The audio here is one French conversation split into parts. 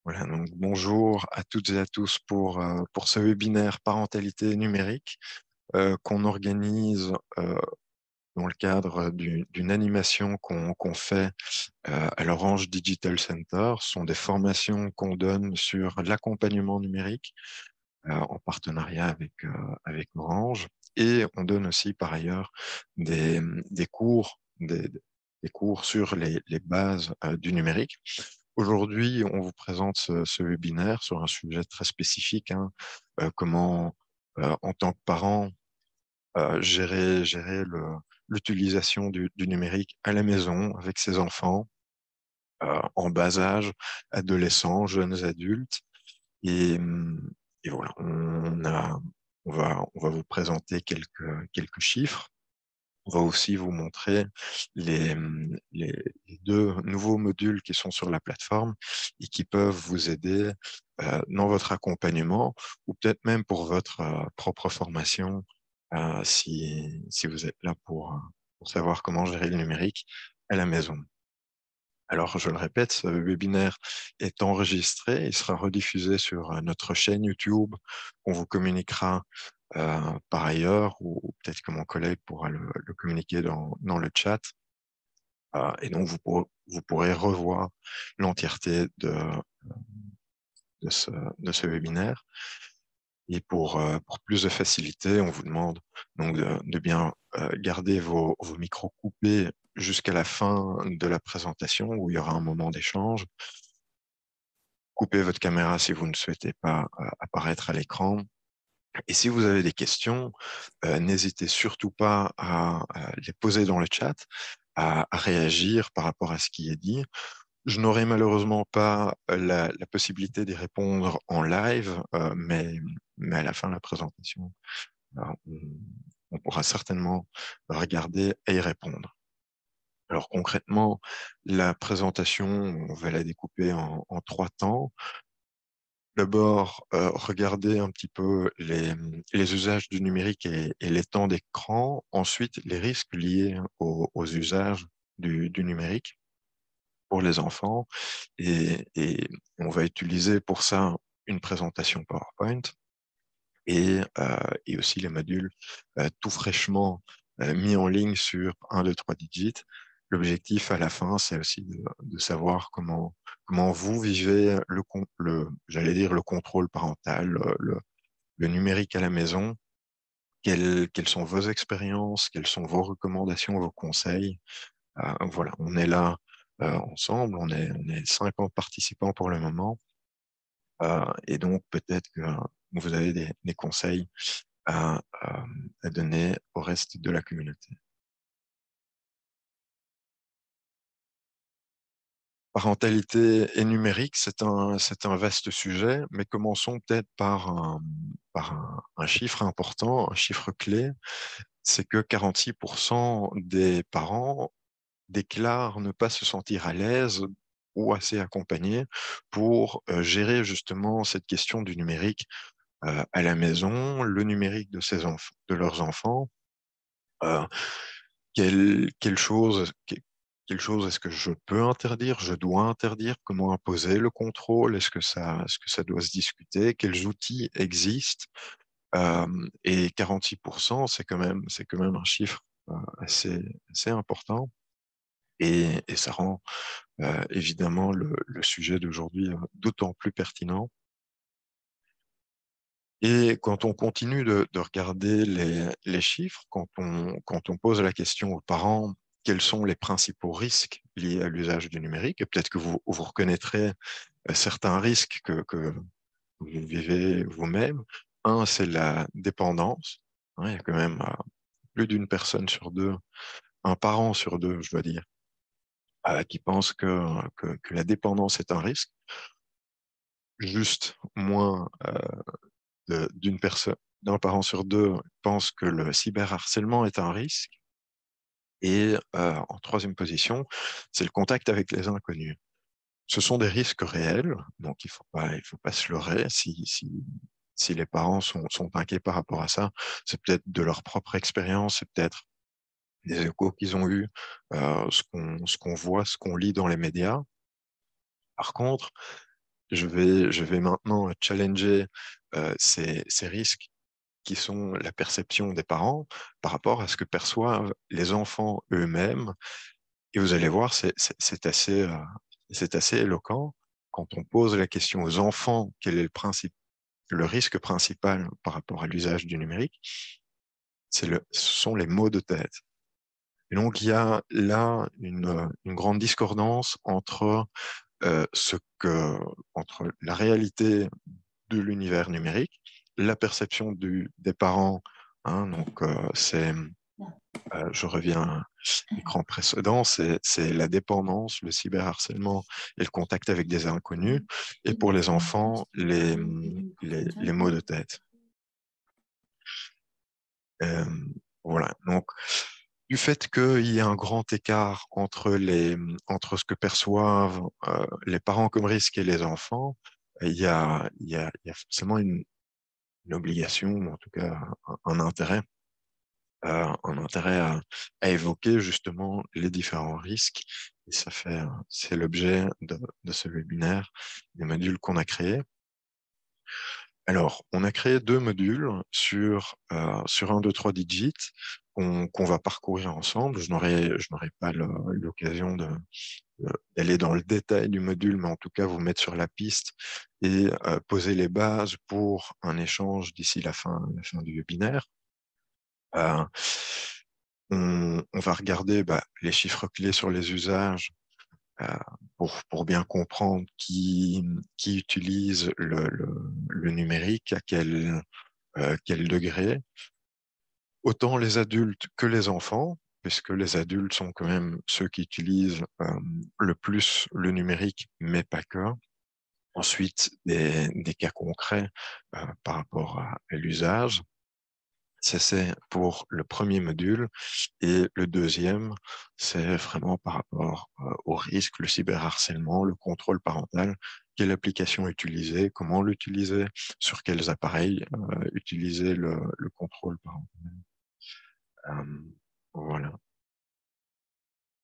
Voilà, donc bonjour à toutes et à tous pour ce webinaire parentalité numérique qu'on organise dans le cadre d'une animation qu'on fait à l'Orange Digital Center. Ce sont des formations qu'on donne sur l'accompagnement numérique en partenariat avec Orange. Et on donne aussi par ailleurs des, des cours, des cours sur les bases du numérique. Aujourd'hui, on vous présente ce webinaire sur un sujet très spécifique, hein, comment, en tant que parent, gérer l'utilisation du numérique à la maison avec ses enfants, en bas âge, adolescents, jeunes adultes. Et, et voilà, on va vous présenter quelques chiffres. On va aussi vous montrer les, les deux nouveaux modules qui sont sur la plateforme et qui peuvent vous aider dans votre accompagnement ou peut-être même pour votre propre formation si vous êtes là pour savoir comment gérer le numérique à la maison. Alors, je le répète, ce webinaire est enregistré et sera rediffusé sur notre chaîne YouTube qu'on vous communiquera par ailleurs, ou peut-être que mon collègue pourra le communiquer dans le chat. Et donc, vous pourrez revoir l'entièreté de ce webinaire. Et pour plus de facilité, on vous demande donc de bien garder vos micros coupés jusqu'à la fin de la présentation où il y aura un moment d'échange. Coupez votre caméra si vous ne souhaitez pas apparaître à l'écran. Et si vous avez des questions, n'hésitez surtout pas à les poser dans le chat, à réagir par rapport à ce qui est dit. Je n'aurai malheureusement pas la possibilité d'y répondre en live, mais à la fin de la présentation, euh, on, on pourra certainement regarder et y répondre. Alors concrètement, la présentation, on va la découper en trois temps. D'abord, regarder un petit peu les usages du numérique et les temps d'écran. Ensuite, les risques liés aux usages du numérique pour les enfants. Et on va utiliser pour ça une présentation PowerPoint et aussi les modules tout fraîchement mis en ligne sur 1, 2, 3 digits. L'objectif à la fin, c'est aussi de savoir comment vous vivez j'allais dire le contrôle parental, le numérique à la maison. Quelles sont vos expériences, quelles sont vos recommandations, vos conseils. Voilà, on est là ensemble, on est 50 participants pour le moment. Et donc, peut-être que vous avez des conseils à donner au reste de la communauté. Parentalité et numérique, c'est un vaste sujet, mais commençons peut-être par un chiffre important, un chiffre clé, c'est que 46% des parents déclarent ne pas se sentir à l'aise ou assez accompagnés pour gérer justement cette question du numérique à la maison, le numérique de de leurs enfants. Euh, quelle chose, quelle chose est-ce que je peux interdire, je dois interdire, comment imposer le contrôle, est-ce que ça doit se discuter, quels outils existent, et 46%, c'est quand même un chiffre assez, assez important, et ça rend évidemment le sujet d'aujourd'hui d'autant plus pertinent. Et quand on continue de regarder les chiffres, quand on pose la question aux parents, quels sont les principaux risques liés à l'usage du numérique, et peut-être que vous reconnaîtrez certains risques que vous vivez vous-même. Un, c'est la dépendance. Hein, il y a quand même plus d'une personne sur deux, un parent sur deux, je dois dire, qui pense que la dépendance est un risque. Juste moins d'une personne, d'un parent sur deux pense que le cyberharcèlement est un risque. Et en troisième position, c'est le contact avec les inconnus. Ce sont des risques réels, donc il faut pas se leurrer. Si les parents sont inquiets par rapport à ça, c'est peut-être de leur propre expérience, c'est peut-être des échos qu'ils ont eus, ce qu'on voit, ce qu'on lit dans les médias. Par contre, je vais maintenant challenger ces risques qui sont la perception des parents par rapport à ce que perçoivent les enfants eux-mêmes. Et vous allez voir, c'est assez éloquent quand on pose la question aux enfants, quel est le risque principal par rapport à l'usage du numérique, ce sont les maux de tête. Et donc, il y a là une grande discordance euh, ce que, entre la réalité de l'univers numérique, la perception des parents. Hein, donc, je reviens à l'écran précédent, c'est la dépendance, le cyberharcèlement et le contact avec des inconnus. Et pour les enfants, les maux de tête. Euh, voilà. Donc, du fait qu'il y a un grand écart entre ce que perçoivent les parents comme risque et les enfants, il y a forcément une obligation, ou en tout cas un intérêt à évoquer justement les différents risques. Et c'est l'objet de ce webinaire, des modules qu'on a créés. Alors, on a créé 2 modules sur 1, 2, 3 digits qu'on va parcourir ensemble. Je n'aurai pas l'occasion d'aller dans le détail du module, mais en tout cas vous mettre sur la piste et poser les bases pour un échange d'ici la fin du webinaire. Euh, on va regarder les chiffres clés sur les usages euh, pour bien comprendre qui utilise le numérique, à quel degré, autant les adultes que les enfants, puisque les adultes sont quand même ceux qui utilisent le plus le numérique, mais pas que. Ensuite, des cas concrets par rapport à l'usage. Ça, c'est pour le premier module. Et le deuxième, c'est vraiment par rapport au risque, le cyberharcèlement, le contrôle parental, quelle application utiliser, comment l'utiliser, sur quels appareils utiliser le contrôle parental. Voilà.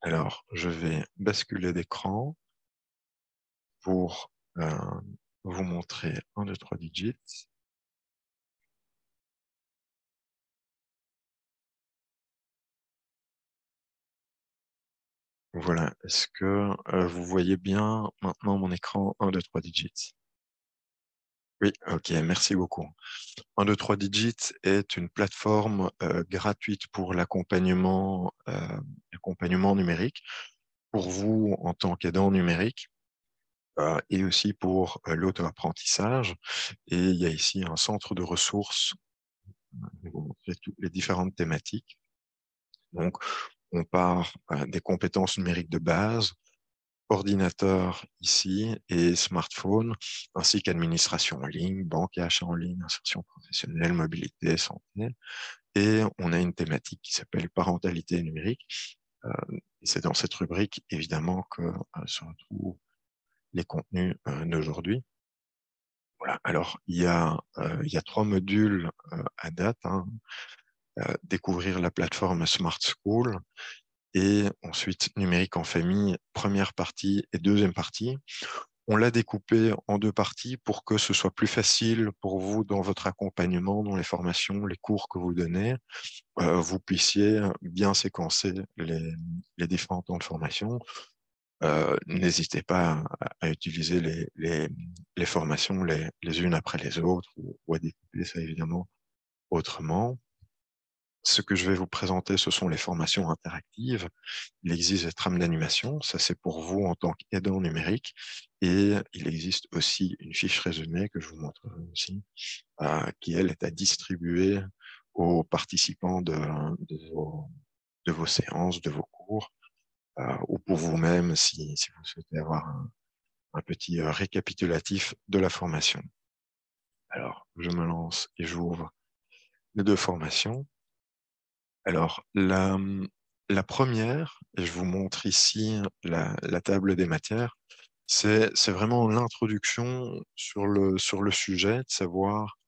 Alors, je vais basculer d'écran pour vous montrer 1, 2, 3 digits. Voilà. Est-ce que vous voyez bien maintenant mon écran 1, 2, 3 digits? Oui, ok, merci beaucoup. 1, 2, 3 digits est une plateforme gratuite pour l'accompagnement numérique, pour vous en tant qu'aidant numérique, et aussi pour l'auto-apprentissage. Et il y a ici un centre de ressources, je vais vous montrer toutes les différentes thématiques. Donc, on part des compétences numériques de base, ordinateur ici et smartphone, ainsi qu'administration en ligne, banque et achat en ligne, insertion professionnelle, mobilité, santé. Et on a une thématique qui s'appelle parentalité numérique. Et c'est dans cette rubrique, évidemment, que se retrouvent les contenus d'aujourd'hui. Voilà. Alors, il y a 3 modules à date. Hein. Découvrir la plateforme Smart School et ensuite numérique en famille, première partie et deuxième partie. On l'a découpé en 2 parties pour que ce soit plus facile pour vous dans votre accompagnement, dans les formations, les cours que vous donnez. Vous puissiez bien séquencer les différents temps de formation. N'hésitez pas à utiliser les formations les unes après les autres ou à découper ça évidemment autrement. Ce que je vais vous présenter, ce sont les formations interactives. Il existe des trames d'animation, ça c'est pour vous en tant qu'aidant numérique. Et il existe aussi une fiche résumée que je vous montrerai aussi, qui elle est à distribuer aux participants de vos séances, de vos cours, ou pour vous-même si vous souhaitez avoir un petit récapitulatif de la formation. Alors, je me lance et j'ouvre les 2 formations. Alors, la première, et je vous montre ici la table des matières, c'est vraiment l'introduction sur le sujet, de savoir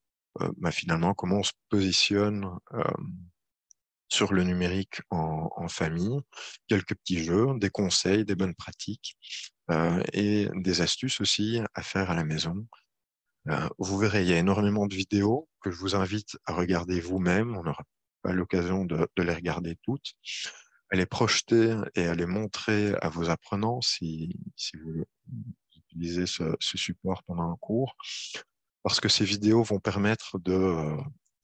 finalement comment on se positionne sur le numérique en famille, quelques petits jeux, des conseils, des bonnes pratiques, et des astuces aussi à faire à la maison. Vous verrez, il y a énormément de vidéos que je vous invite à regarder vous-même. On n'aura pas l'occasion de les regarder toutes. À les projeter et à les montrer à vos apprenants si vous utilisez ce support pendant un cours, parce que ces vidéos vont permettre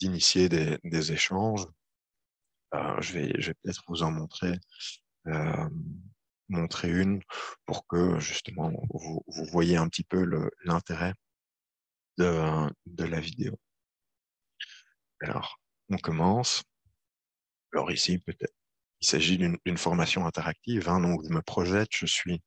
d'initier des échanges. Je vais peut-être vous en euh, montrer une pour que justement vous voyez un petit peu l'intérêt de la vidéo. Alors, on commence. Alors ici, peut-être, il s'agit d'une formation interactive, hein, donc je me projette, je suis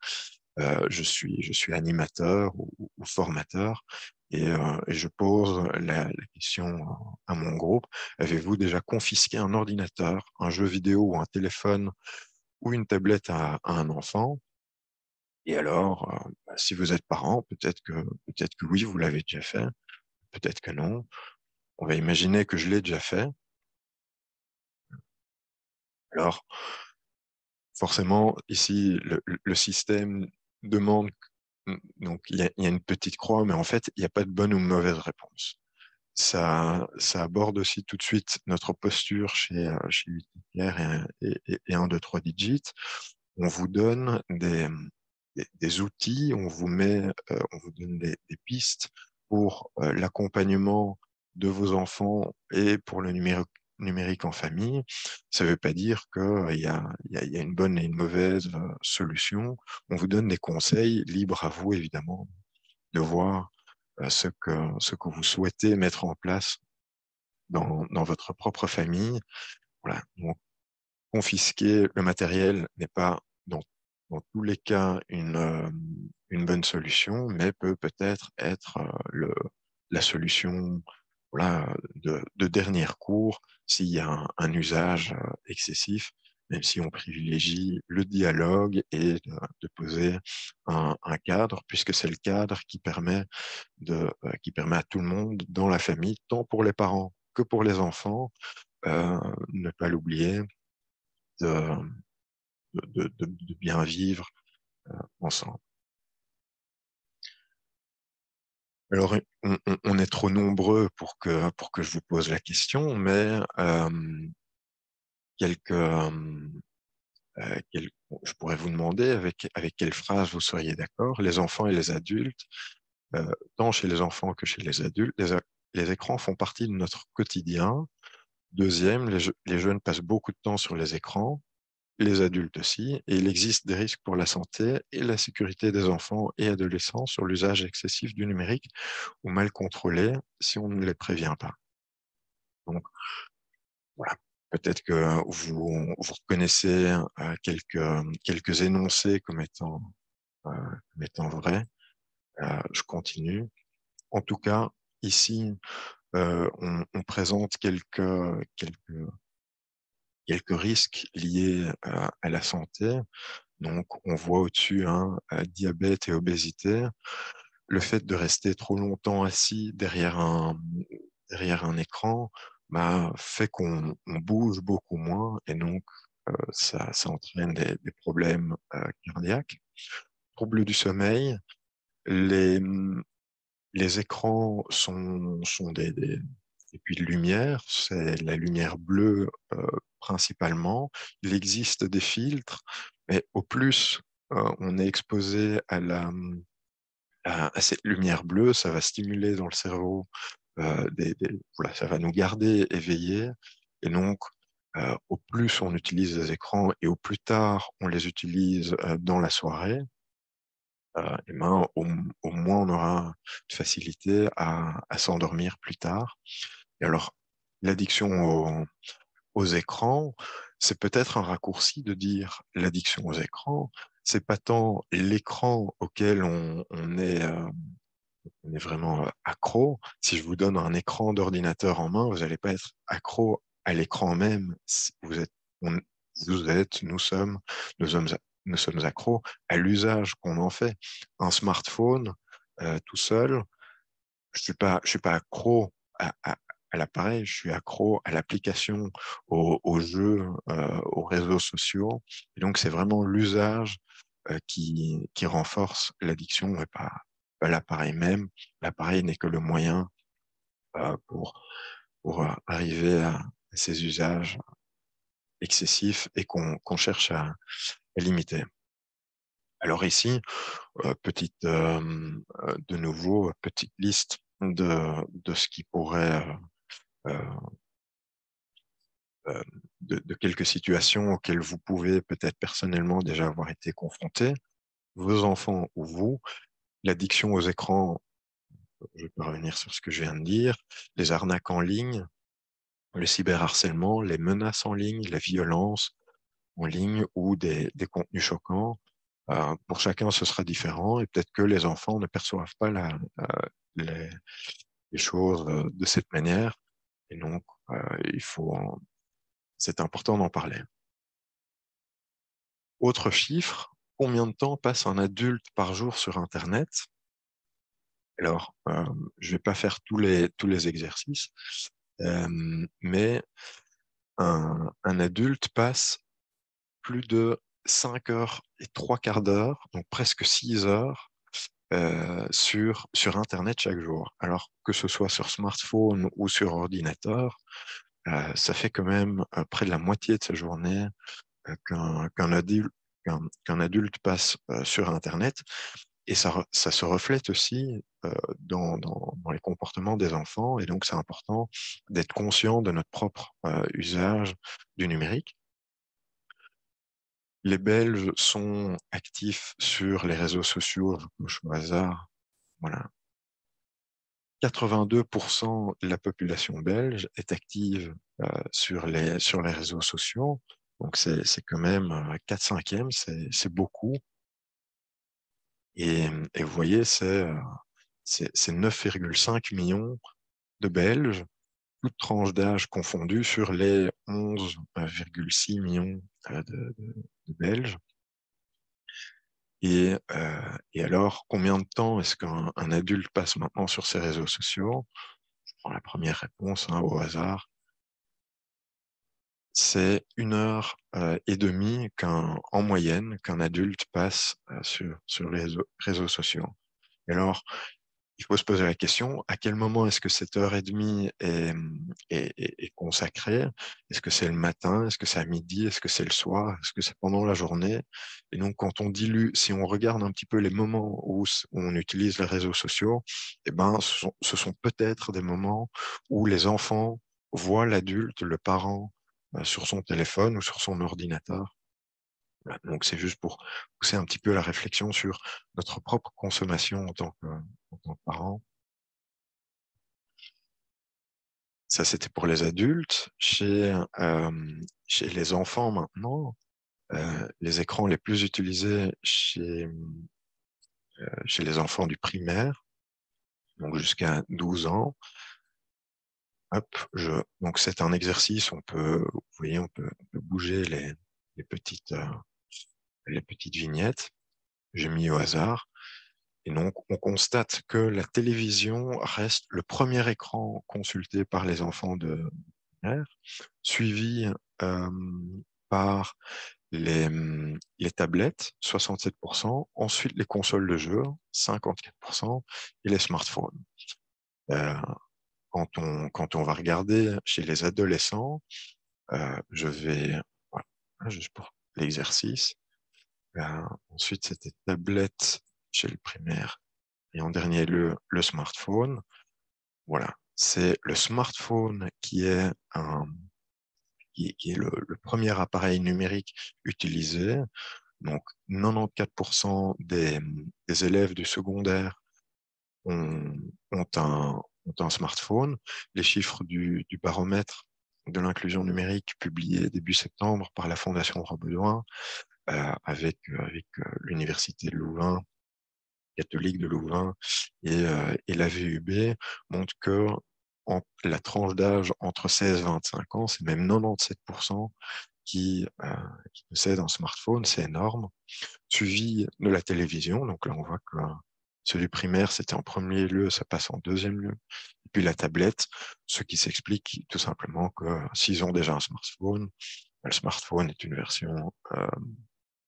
animateur ou formateur et je pose la question à mon groupe. Avez-vous déjà confisqué un ordinateur, un jeu vidéo ou un téléphone ou une tablette à un enfant? Et alors, si vous êtes parent, peut-être que oui, vous l'avez déjà fait, peut-être que non. On va imaginer que je l'ai déjà fait. Alors, forcément, ici, le système demande, donc il y a une petite croix, mais en fait, il n'y a pas de bonne ou mauvaise réponse. Ça aborde aussi tout de suite notre posture chez Utilitaire et 1, 2, 3 digits. On vous donne des outils, on vous donne des pistes pour l'accompagnement de vos enfants et pour le numérique en famille. Ça ne veut pas dire qu'il y a une bonne et une mauvaise solution. On vous donne des conseils, libres à vous évidemment de voir ce que vous souhaitez mettre en place dans votre propre famille. Voilà. Donc, confisquer le matériel n'est pas dans tous les cas une bonne solution, mais peut peut-être être la solution, voilà, de dernier recours s'il y a un usage excessif, même si on privilégie le dialogue et de poser un cadre, puisque c'est le cadre qui permet à tout le monde dans la famille, tant pour les parents que pour les enfants, ne pas l'oublier, de, de bien vivre ensemble. Alors, on est trop nombreux pour que je vous pose la question, mais quelques, je pourrais vous demander avec quelle phrase vous seriez d'accord. Les enfants et les adultes, tant chez les enfants que chez les adultes, les écrans font partie de notre quotidien. Deuxième, les jeunes passent beaucoup de temps sur les écrans, les adultes aussi, et il existe des risques pour la santé et la sécurité des enfants et adolescents sur l'usage excessif du numérique ou mal contrôlé si on ne les prévient pas. Donc voilà, peut-être que vous reconnaissez quelques énoncés euh, comme étant vrais. Je continue. En tout cas, ici, on présente quelques risques liés à la santé. Donc, on voit au-dessus diabète et obésité. Le fait de rester trop longtemps assis derrière un écran fait qu'on bouge beaucoup moins et donc ça entraîne des problèmes cardiaques. Troubles du sommeil, les, les écrans sont des puits de lumière, c'est la lumière bleue principalement. Il existe des filtres, mais au plus on est exposé à cette lumière bleue, ça va stimuler dans le cerveau, voilà, ça va nous garder éveillés. Et donc, au plus on utilise les écrans et au plus tard on les utilise dans la soirée, et ben, au moins on aura de facilité à s'endormir plus tard. Et alors, l'addiction aux écrans, c'est peut-être un raccourci de dire l'addiction aux écrans, c'est pas tant l'écran auquel on est vraiment accro. Si je vous donne un écran d'ordinateur en main, vous n'allez pas être accro à l'écran même. On- nous sommes, nous sommes, nous sommes accros à l'usage qu'on en fait. Un smartphone tout seul, je suis pas accro à l'appareil, je suis accro à l'application, aux jeux, aux réseaux sociaux. Et donc, c'est vraiment l'usage qui renforce l'addiction et pas l'appareil même. L'appareil n'est que le moyen pour arriver à ces usages excessifs et qu'on cherche à limiter. Alors ici, de nouveau, petite liste de ce qui pourrait, euh, euh, de quelques situations auxquelles vous pouvez peut-être personnellement déjà avoir été confronté, vos enfants ou vous. L'addiction aux écrans, je peux revenir sur ce que je viens de dire, les arnaques en ligne, le cyberharcèlement, les menaces en ligne, la violence en ligne ou des contenus choquants. Pour chacun, ce sera différent et peut-être que les enfants ne perçoivent pas les, les choses de cette manière. Et donc, c'est important d'en parler. Autre chiffre, combien de temps passe un adulte par jour sur Internet? Alors, je vais pas faire tous les exercices, mais un adulte passe plus de 5 heures et 3/4 d'heure, donc presque 6 heures, sur Internet chaque jour. Alors que ce soit sur smartphone ou sur ordinateur, ça fait quand même près de la moitié de sa journée qu'un adulte passe sur Internet. Et ça se reflète aussi dans les comportements des enfants. Et donc, c'est important d'être conscient de notre propre usage du numérique. Les Belges sont actifs sur les réseaux sociaux, je coche au hasard, voilà. 82% de la population belge est active sur les réseaux sociaux. Donc, c'est quand même 4/5, c'est beaucoup. Et vous voyez, c'est 9,5 millions de Belges, toutes tranches d'âge confondues, sur les 11,6 millions de Belges. Et alors, combien de temps est-ce qu'un adulte passe maintenant sur ces réseaux sociaux? Je prends la première réponse au hasard. C'est 1 heure et demie en moyenne qu'un adulte passe sur les réseaux sociaux. Et alors, il faut se poser la question, à quel moment est-ce que cette heure et demie est consacrée? Est-ce que c'est le matin? Est-ce que c'est à midi? Est-ce que c'est le soir? Est-ce que c'est pendant la journée? Et donc, quand on dilue, si on regarde un petit peu les moments où on utilise les réseaux sociaux, eh ben, ce sont peut-être des moments où les enfants voient l'adulte, le parent, sur son téléphone ou sur son ordinateur. Voilà. Donc, c'est juste pour pousser un petit peu la réflexion sur notre propre consommation en tant que parent. Ça, c'était pour les adultes. Chez les enfants maintenant, les écrans les plus utilisés chez les enfants du primaire, donc jusqu'à 12 ans. Hop, donc c'est un exercice, vous voyez, on peut bouger les petites vignettes. J'ai mis au hasard. Et donc, on constate que la télévision reste le premier écran consulté par les enfants de primaire, suivi euh, par les tablettes, 67%, ensuite les consoles de jeux, 54%, et les smartphones. Euh, quand on va regarder chez les adolescents, voilà, juste pour l'exercice. Ensuite, c'était tablette chez le primaire. Et en dernier lieu, le smartphone. Voilà, c'est le smartphone qui est le premier appareil numérique utilisé. Donc, 94% des élèves du secondaire ont, ont un smartphone. Les chiffres du baromètre de l'inclusion numérique publié début septembre par la Fondation Droits Bedoin avec l'Université de Louvain, catholique de Louvain et la VUB montrent que la tranche d'âge entre 16 et 25 ans, c'est même 97% qui possèdent un smartphone, c'est énorme, suivi de la télévision. Donc là, on voit que celui primaire, c'était en premier lieu, ça passe en deuxième lieu. Et puis la tablette, ce qui s'explique tout simplement que s'ils ont déjà un smartphone, le smartphone est une version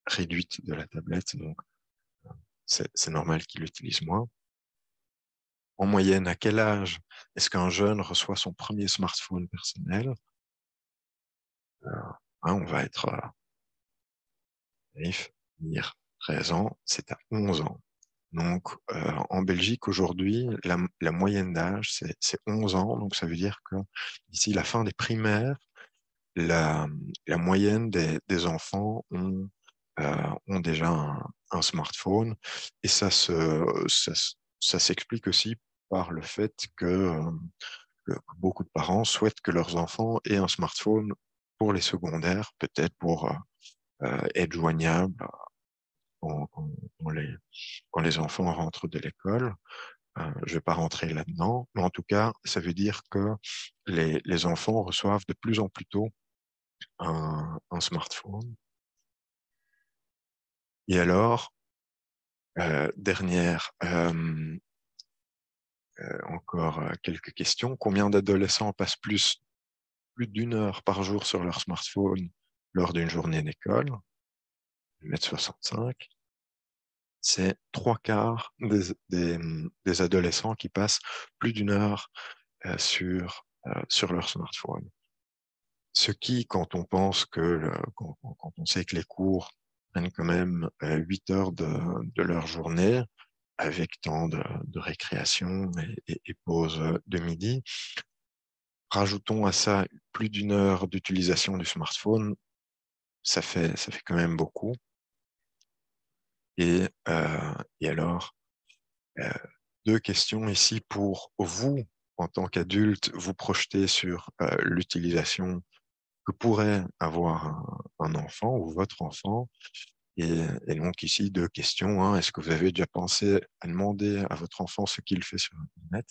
réduite de la tablette, donc c'est normal qu'il l'utilise moins. En moyenne, à quel âge est-ce qu'un jeune reçoit son premier smartphone personnel? On va être naïf, dire 13 ans, c'est à 11 ans. Donc, en Belgique, aujourd'hui, la moyenne d'âge, c'est 11 ans. Donc, ça veut dire que d'ici la fin des primaires, la, la moyenne des enfants ont déjà un smartphone. Et ça s'explique aussi par le fait que beaucoup de parents souhaitent que leurs enfants aient un smartphone pour les secondaires, peut-être pour être joignables quand, quand- quand quand les enfants rentrent de l'école. Je vais pas rentrer là-dedans, mais en tout cas, ça veut dire que les enfants reçoivent de plus en plus tôt un smartphone. Et alors, dernière, encore quelques questions. Combien d'adolescents passent plus d'une heure par jour sur leur smartphone lors d'une journée d'école? 1,65 m. C'est trois quarts des adolescents qui passent plus d'une heure sur leur smartphone. Ce qui, quand on pense quand on sait que les cours prennent quand même 8 heures de leur journée, avec temps de récréation et pause de midi, rajoutons à ça plus d'une heure d'utilisation du smartphone, ça fait quand même beaucoup. Et alors, euh, deux questions ici pour vous, en tant qu'adulte, vous projeter sur l'utilisation que pourrait avoir un enfant ou votre enfant. Et donc ici, deux questions. Hein. Est-ce que vous avez déjà pensé à demander à votre enfant ce qu'il fait sur Internet?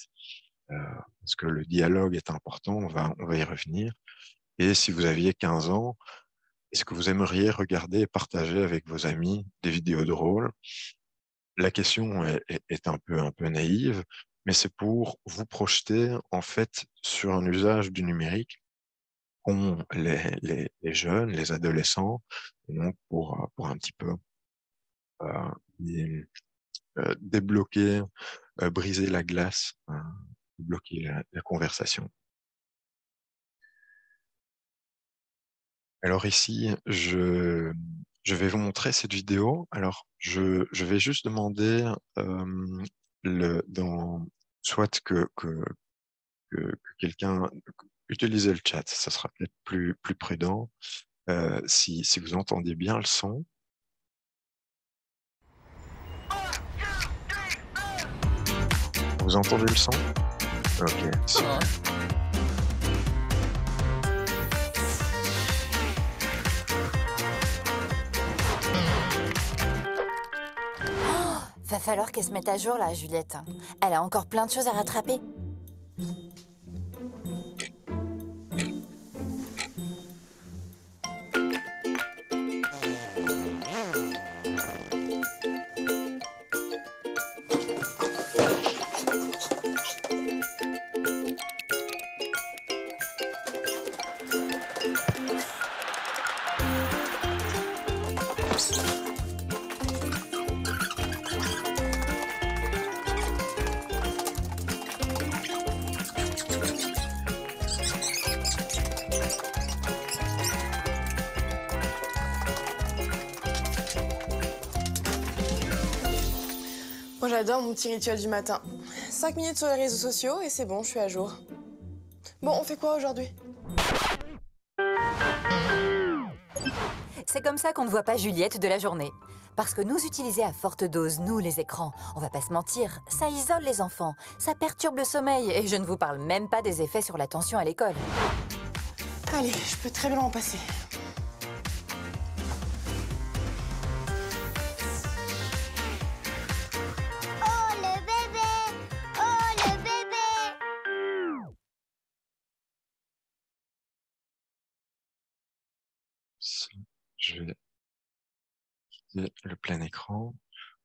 Parce que le dialogue est important, on va y revenir. Et si vous aviez 15 ans, est-ce que vous aimeriez regarder et partager avec vos amis des vidéos drôles? La question est un peu naïve, mais c'est pour vous projeter en fait sur un usage du numérique qu'ont les jeunes, les adolescents, et donc pour un petit peu euh, les- débloquer, briser la glace, bloquer la conversation. Alors ici, je vais vous montrer cette vidéo. Alors, je vais juste demander soit que quelqu'un utilise le chat, ça sera peut-être plus prudent. Si vous entendez bien le son, vous entendez le son? Ok, super. Va falloir qu'elle se mette à jour là, Juliette. Elle a encore plein de choses à rattraper. Moi j'adore mon petit rituel du matin. 5 minutes sur les réseaux sociaux et c'est bon, je suis à jour. Bon, on fait quoi aujourd'hui? C'est comme ça qu'on ne voit pas Juliette de la journée. Parce que nous utiliser à forte dose, nous les écrans, on va pas se mentir, ça isole les enfants, ça perturbe le sommeil et je ne vous parle même pas des effets sur l'attention à l'école. Allez, je peux très bien m'en passer. Oh le bébé! Oh le bébé! Je vais quitter le plein écran.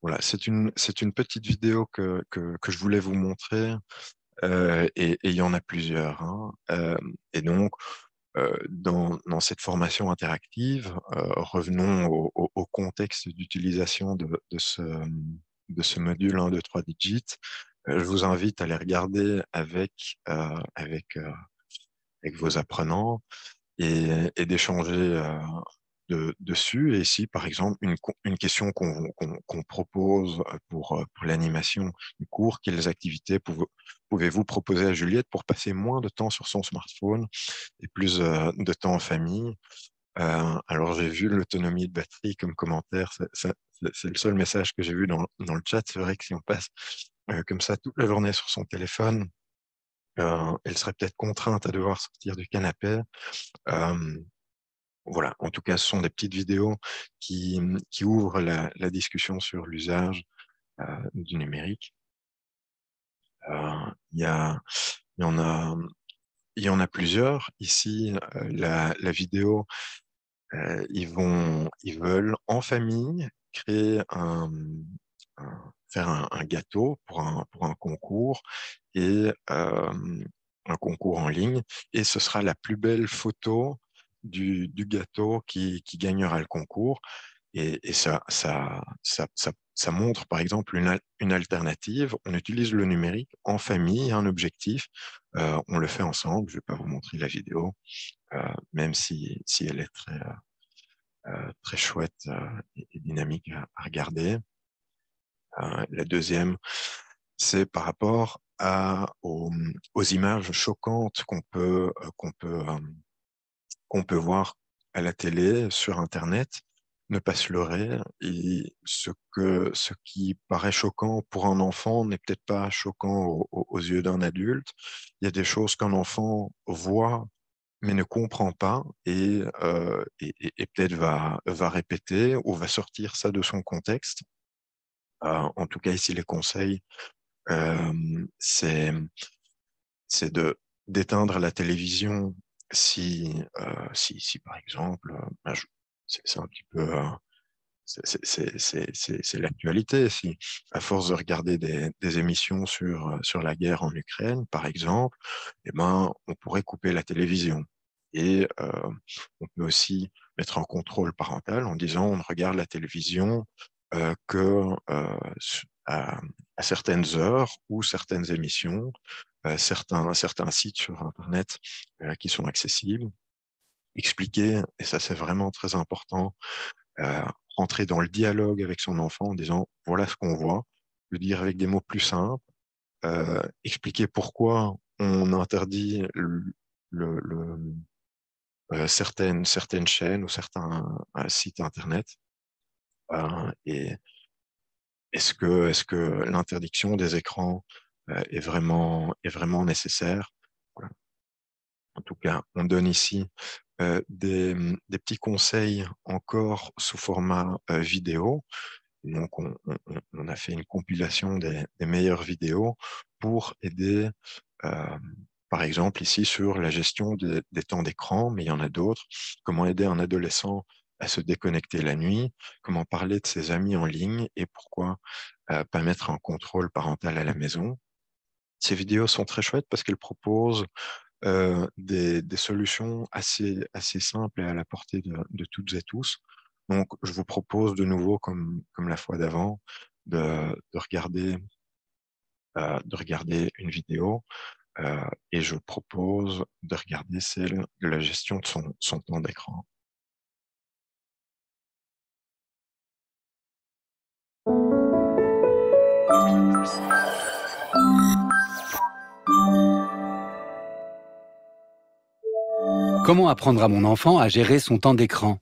Voilà, c'est une petite vidéo que je voulais vous montrer et il y en a plusieurs. Hein. Et donc, dans cette formation interactive, revenons au contexte d'utilisation de ce module 1, 2, 3 digits. Je vous invite à les regarder avec vos apprenants et d'échanger dessus. Et si, par exemple, une question qu'on propose pour l'animation du cours, quelles activités pouvez-vous proposer à Juliette pour passer moins de temps sur son smartphone et plus de temps en famille? Alors, j'ai vu l'autonomie de batterie comme commentaire. C'est le seul message que j'ai vu dans le chat. C'est vrai que si on passe comme ça toute la journée sur son téléphone, elle serait peut-être contrainte à devoir sortir du canapé. Voilà, en tout cas, ce sont des petites vidéos qui ouvrent la discussion sur l'usage du numérique. Il y en a plusieurs. Ici, la vidéo, ils veulent en famille créer faire un gâteau pour un concours et un concours en ligne. Et ce sera la plus belle photo du gâteau qui gagnera le concours. Et ça montre, par exemple, une alternative. On utilise le numérique en famille, un objectif. On le fait ensemble. Je ne vais pas vous montrer la vidéo, même si elle est très chouette et dynamique à regarder. La deuxième, c'est par rapport aux images choquantes qu'on peut voir à la télé, sur Internet. Ne pas se leurrer. Et ce qui paraît choquant pour un enfant n'est peut-être pas choquant aux yeux d'un adulte. Il y a des choses qu'un enfant voit mais ne comprend pas et peut-être va répéter ou va sortir ça de son contexte. En tout cas, ici, les conseils, c'est d'éteindre la télévision si par exemple, c'est un petit peu, c'est l'actualité. Si, à force de regarder des émissions sur la guerre en Ukraine, par exemple, eh ben, on pourrait couper la télévision. Et on peut aussi mettre un contrôle parental en disant on ne regarde la télévision que à certaines heures ou certaines émissions, certains sites sur Internet qui sont accessibles. Expliquer, et ça c'est vraiment très important, rentrer dans le dialogue avec son enfant en disant voilà ce qu'on voit, le dire avec des mots plus simples, expliquer pourquoi on interdit certaines chaînes ou certains sites Internet. Et est-ce que l'interdiction des écrans est vraiment nécessaire? Voilà. En tout cas, on donne ici des petits conseils encore sous format vidéo. Donc, on a fait une compilation des meilleures vidéos pour aider, par exemple, ici sur la gestion des temps d'écran, mais il y en a d'autres. Comment aider un adolescent à se déconnecter la nuit, comment parler de ses amis en ligne et pourquoi pas mettre un contrôle parental à la maison. Ces vidéos sont très chouettes parce qu'elles proposent des solutions assez simples et à la portée de toutes et tous. Donc, je vous propose de nouveau, comme la fois d'avant, de regarder une vidéo et je propose de regarder celle de la gestion de son temps d'écran. Comment apprendre à mon enfant à gérer son temps d'écran?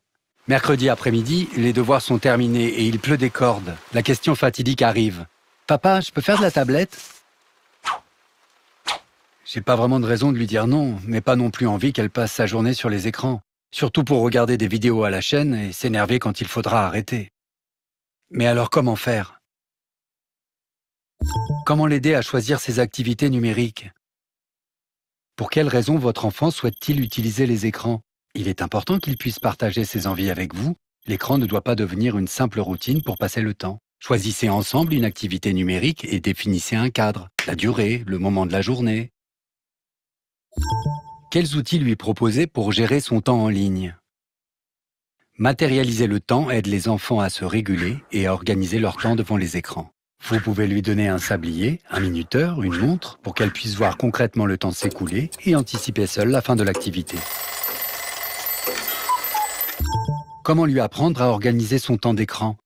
Mercredi après-midi, les devoirs sont terminés et il pleut des cordes. La question fatidique arrive. Papa, je peux faire de la tablette? J'ai pas vraiment de raison de lui dire non, mais pas non plus envie qu'elle passe sa journée sur les écrans. Surtout pour regarder des vidéos à la chaîne et s'énerver quand il faudra arrêter. Mais alors comment faire? Comment l'aider à choisir ses activités numériques? Pour quelles raisons votre enfant souhaite-t-il utiliser les écrans? Il est important qu'il puisse partager ses envies avec vous. L'écran ne doit pas devenir une simple routine pour passer le temps. Choisissez ensemble une activité numérique et définissez un cadre, la durée, le moment de la journée. Quels outils lui proposer pour gérer son temps en ligne? Matérialiser le temps aide les enfants à se réguler et à organiser leur temps devant les écrans. Vous pouvez lui donner un sablier, un minuteur, une montre, pour qu'elle puisse voir concrètement le temps s'écouler et anticiper seule la fin de l'activité. Comment lui apprendre à organiser son temps d'écran?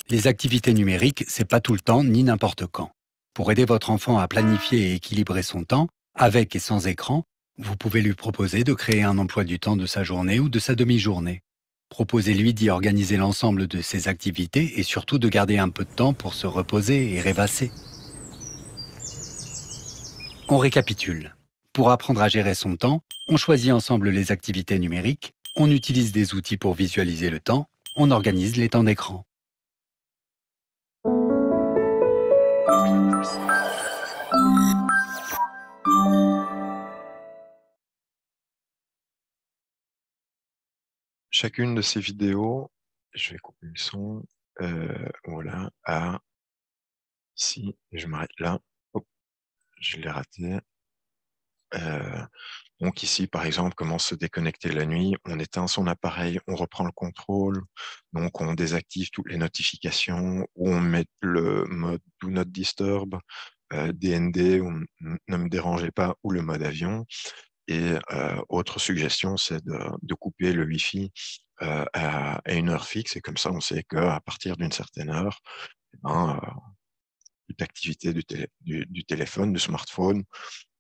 Les activités numériques, c'est pas tout le temps ni n'importe quand. Pour aider votre enfant à planifier et équilibrer son temps, avec et sans écran, vous pouvez lui proposer de créer un emploi du temps de sa journée ou de sa demi-journée. Proposez-lui d'y organiser l'ensemble de ses activités et surtout de garder un peu de temps pour se reposer et rêvasser. On récapitule. Pour apprendre à gérer son temps, on choisit ensemble les activités numériques, on utilise des outils pour visualiser le temps, on organise les temps d'écran. Chacune de ces vidéos, je vais couper le son, voilà, ici, et je m'arrête là. Hop, je l'ai raté. Donc ici, par exemple, comment se déconnecter la nuit. On éteint son appareil, on reprend le contrôle, donc on désactive toutes les notifications, ou on met le mode Do Not Disturb, DND, ou ne me dérangez pas, ou le mode avion. Et autre suggestion, c'est de couper le Wi-Fi à une heure fixe, et comme ça, on sait qu'à partir d'une certaine heure, eh ben, toute activité du téléphone, du smartphone,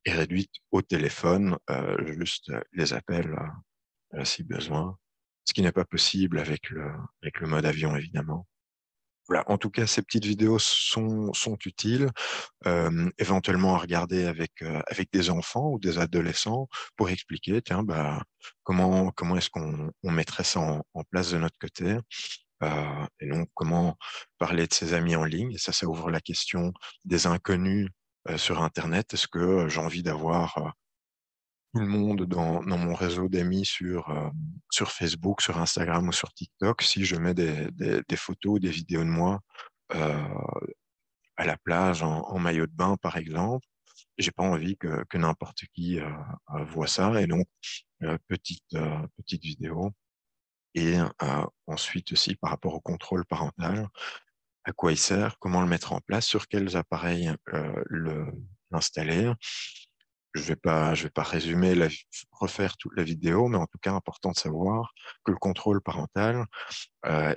est réduite au téléphone, juste les appels si besoin, ce qui n'est pas possible avec le mode avion, évidemment. Voilà, en tout cas, ces petites vidéos sont utiles, éventuellement à regarder avec des enfants ou des adolescents pour expliquer, tiens, bah, comment est-ce qu'on mettrait ça en place de notre côté, et donc comment parler de ses amis en ligne. Et ça ouvre la question des inconnus sur Internet. Est-ce que j'ai envie d'avoir tout le monde dans mon réseau d'amis sur Facebook, sur Instagram ou sur TikTok, si je mets des photos ou des vidéos de moi à la plage en maillot de bain, par exemple? J'ai pas envie que n'importe qui voit ça. Et donc, petite vidéo. Et ensuite aussi, par rapport au contrôle parental, à quoi il sert, comment le mettre en place, sur quels appareils l'installer. Je vais pas résumer, refaire toute la vidéo, mais en tout cas, important de savoir que le contrôle parental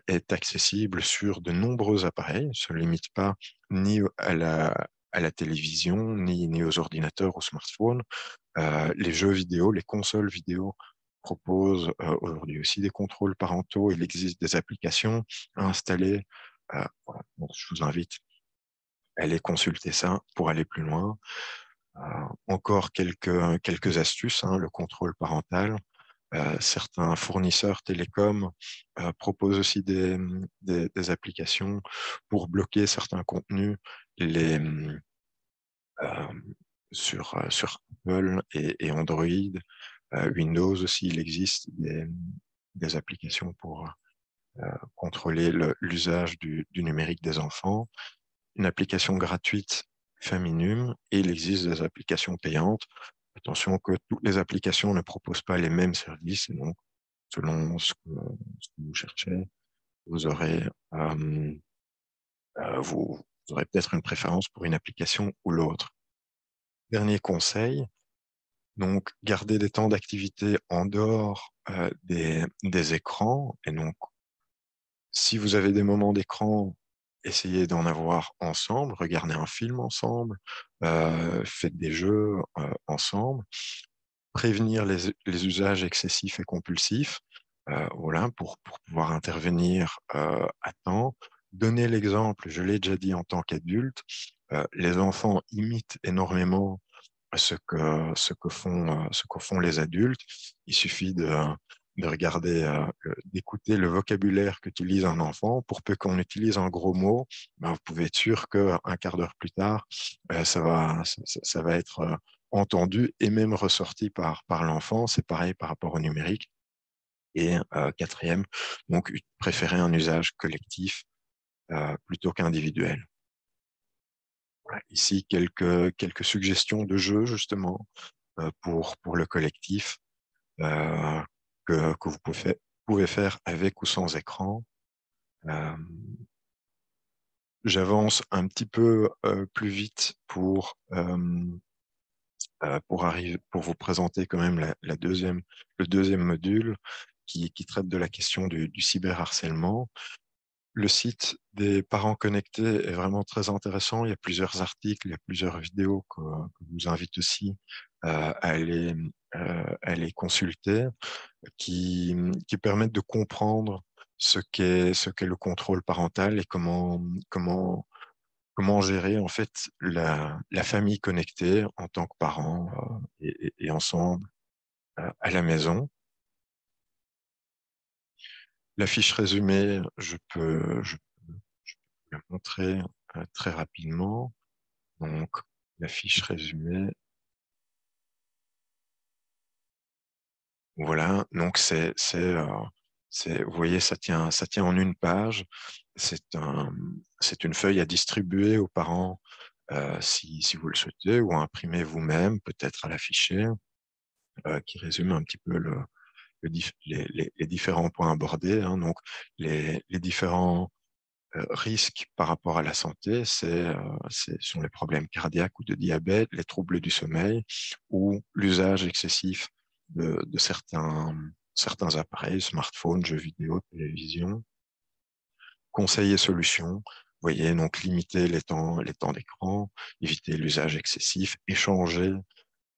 est accessible sur de nombreux appareils. Il ne se limite pas ni à la télévision, ni aux ordinateurs, aux smartphones. Les jeux vidéo, les consoles vidéo proposent aujourd'hui aussi des contrôles parentaux. Il existe des applications à installer. Voilà. Donc, je vous invite à aller consulter ça pour aller plus loin. Encore quelques astuces, hein, le contrôle parental. Certains fournisseurs télécoms proposent aussi des applications pour bloquer certains contenus sur Apple et Android. Windows aussi, il existe des applications pour contrôler l'usage du numérique des enfants. Une application gratuite, Faminum, et il existe des applications payantes. Attention que toutes les applications ne proposent pas les mêmes services, et donc selon ce que vous cherchez, vous aurez peut-être une préférence pour une application ou l'autre. Dernier conseil, donc garder des temps d'activité en dehors des écrans. Et donc, si vous avez des moments d'écran, essayez d'en avoir ensemble, regardez un film ensemble, faites des jeux ensemble, prévenir les usages excessifs et compulsifs, voilà, pour pouvoir intervenir à temps. Donner l'exemple, je l'ai déjà dit en tant qu'adulte, les enfants imitent énormément ce que font les adultes. Il suffit de regarder, d'écouter le vocabulaire qu'utilise un enfant. Pour peu qu'on utilise un gros mot, ben, vous pouvez être sûr qu'un quart d'heure plus tard, ça va être entendu et même ressorti par l'enfant. C'est pareil par rapport au numérique. Et quatrième, donc préférer un usage collectif plutôt qu'individuel. Voilà, ici, quelques suggestions de jeux, justement, pour le collectif euh, que vous pouvez faire avec ou sans écran. Euh, J'avance un petit peu plus vite pour vous présenter quand même le deuxième module qui traite de la question du cyberharcèlement. Le site des parents connectés est vraiment très intéressant. Il y a plusieurs articles, il y a plusieurs vidéos que je vous invite aussi à aller consulter, qui permettent de comprendre ce qu'est le contrôle parental et comment gérer en fait la famille connectée en tant que parents et ensemble à la maison. La fiche résumée, je peux la montrer très rapidement. Donc, la fiche résumée, voilà. Donc, vous voyez, ça tient en une page. C'est une feuille à distribuer aux parents si vous le souhaitez, ou à imprimer vous-même, peut-être à l'afficher, qui résume un petit peu les différents points abordés. Hein. Donc, les différents risques par rapport à la santé, ce sont les problèmes cardiaques ou de diabète, les troubles du sommeil ou l'usage excessif de certains appareils, smartphones, jeux vidéo, télévision. Conseils et solutions, vous voyez, donc limiter les temps d'écran, éviter l'usage excessif, échanger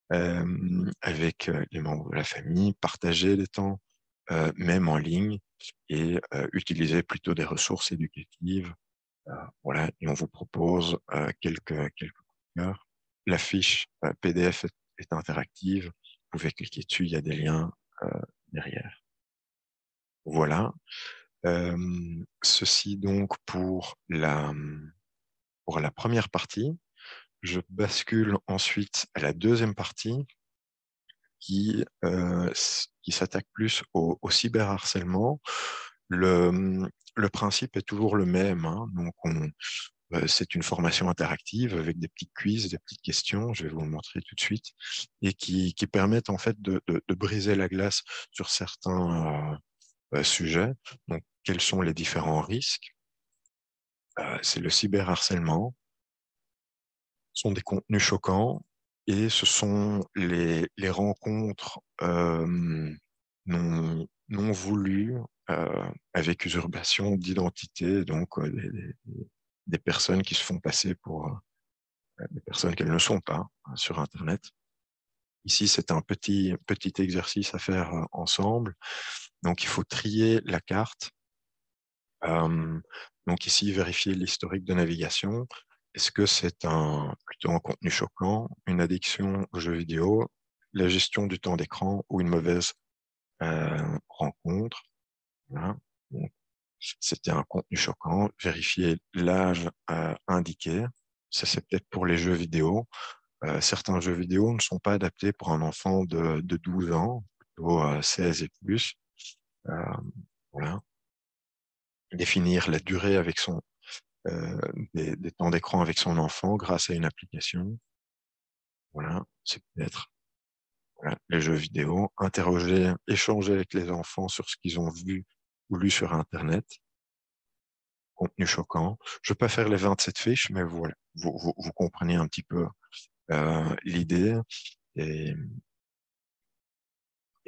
avec les membres de la famille, partager les temps, même en ligne, et utiliser plutôt des ressources éducatives. Voilà, et on vous propose quelques cœurs. La fiche PDF est interactive. Vous pouvez cliquer dessus, il y a des liens derrière. Voilà. Ceci donc pour la première partie. Je bascule ensuite à la deuxième partie qui s'attaque plus au cyberharcèlement. Le principe est toujours le même. Hein. Donc, c'est une formation interactive avec des petits quiz, des petites questions, je vais vous le montrer tout de suite, et qui permettent en fait de briser la glace sur certains sujets. Donc, quels sont les différents risques? C'est le cyberharcèlement, ce sont des contenus choquants, et ce sont les rencontres non voulues avec usurpation d'identité, donc des personnes qui se font passer pour des personnes qu'elles ne sont pas hein, sur Internet. Ici, c'est un petit exercice à faire ensemble. Donc, il faut trier la carte. Donc ici, vérifier l'historique de navigation. Est-ce que c'est plutôt un contenu choquant, une addiction aux jeux vidéo, la gestion du temps d'écran ou une mauvaise rencontre? Voilà. Donc, c'était un contenu choquant. Vérifier l'âge indiqué. Ça, c'est peut-être pour les jeux vidéo. Certains jeux vidéo ne sont pas adaptés pour un enfant de 12 ans, plutôt 16 et plus. Voilà. Définir la durée avec des temps d'écran avec son enfant grâce à une application. Voilà, c'est peut-être les jeux vidéo. Interroger, échanger avec les enfants sur ce qu'ils ont vu ou lu sur Internet. Contenu choquant. Je ne vais pas faire les 27 fiches, mais voilà, vous comprenez un petit peu l'idée.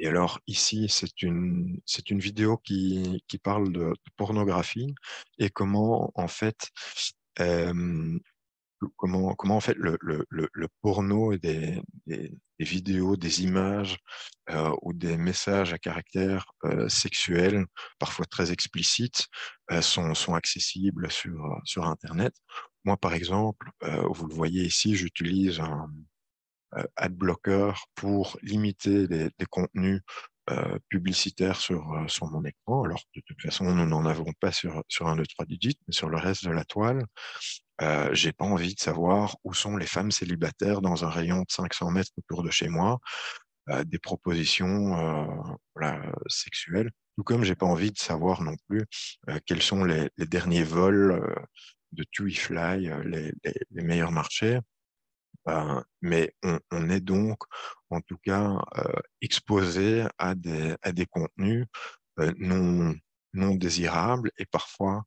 Et alors ici, c'est une vidéo qui parle de pornographie et comment en fait comment en fait le porno et des vidéos, des images ou des messages à caractère sexuel, parfois très explicites, sont accessibles sur Internet. Moi, par exemple, vous le voyez ici, j'utilise un adblocker pour limiter des contenus publicitaires sur mon écran. Alors, de toute façon, nous n'en avons pas sur un, 2, 3 digits, mais sur le reste de la toile. J'ai pas envie de savoir où sont les femmes célibataires dans un rayon de 500 mètres autour de chez moi, des propositions voilà, sexuelles, tout comme j'ai pas envie de savoir non plus quels sont les derniers vols de TuiFly, les meilleurs marchés. Mais on est donc, en tout cas, exposé à des contenus non désirables et parfois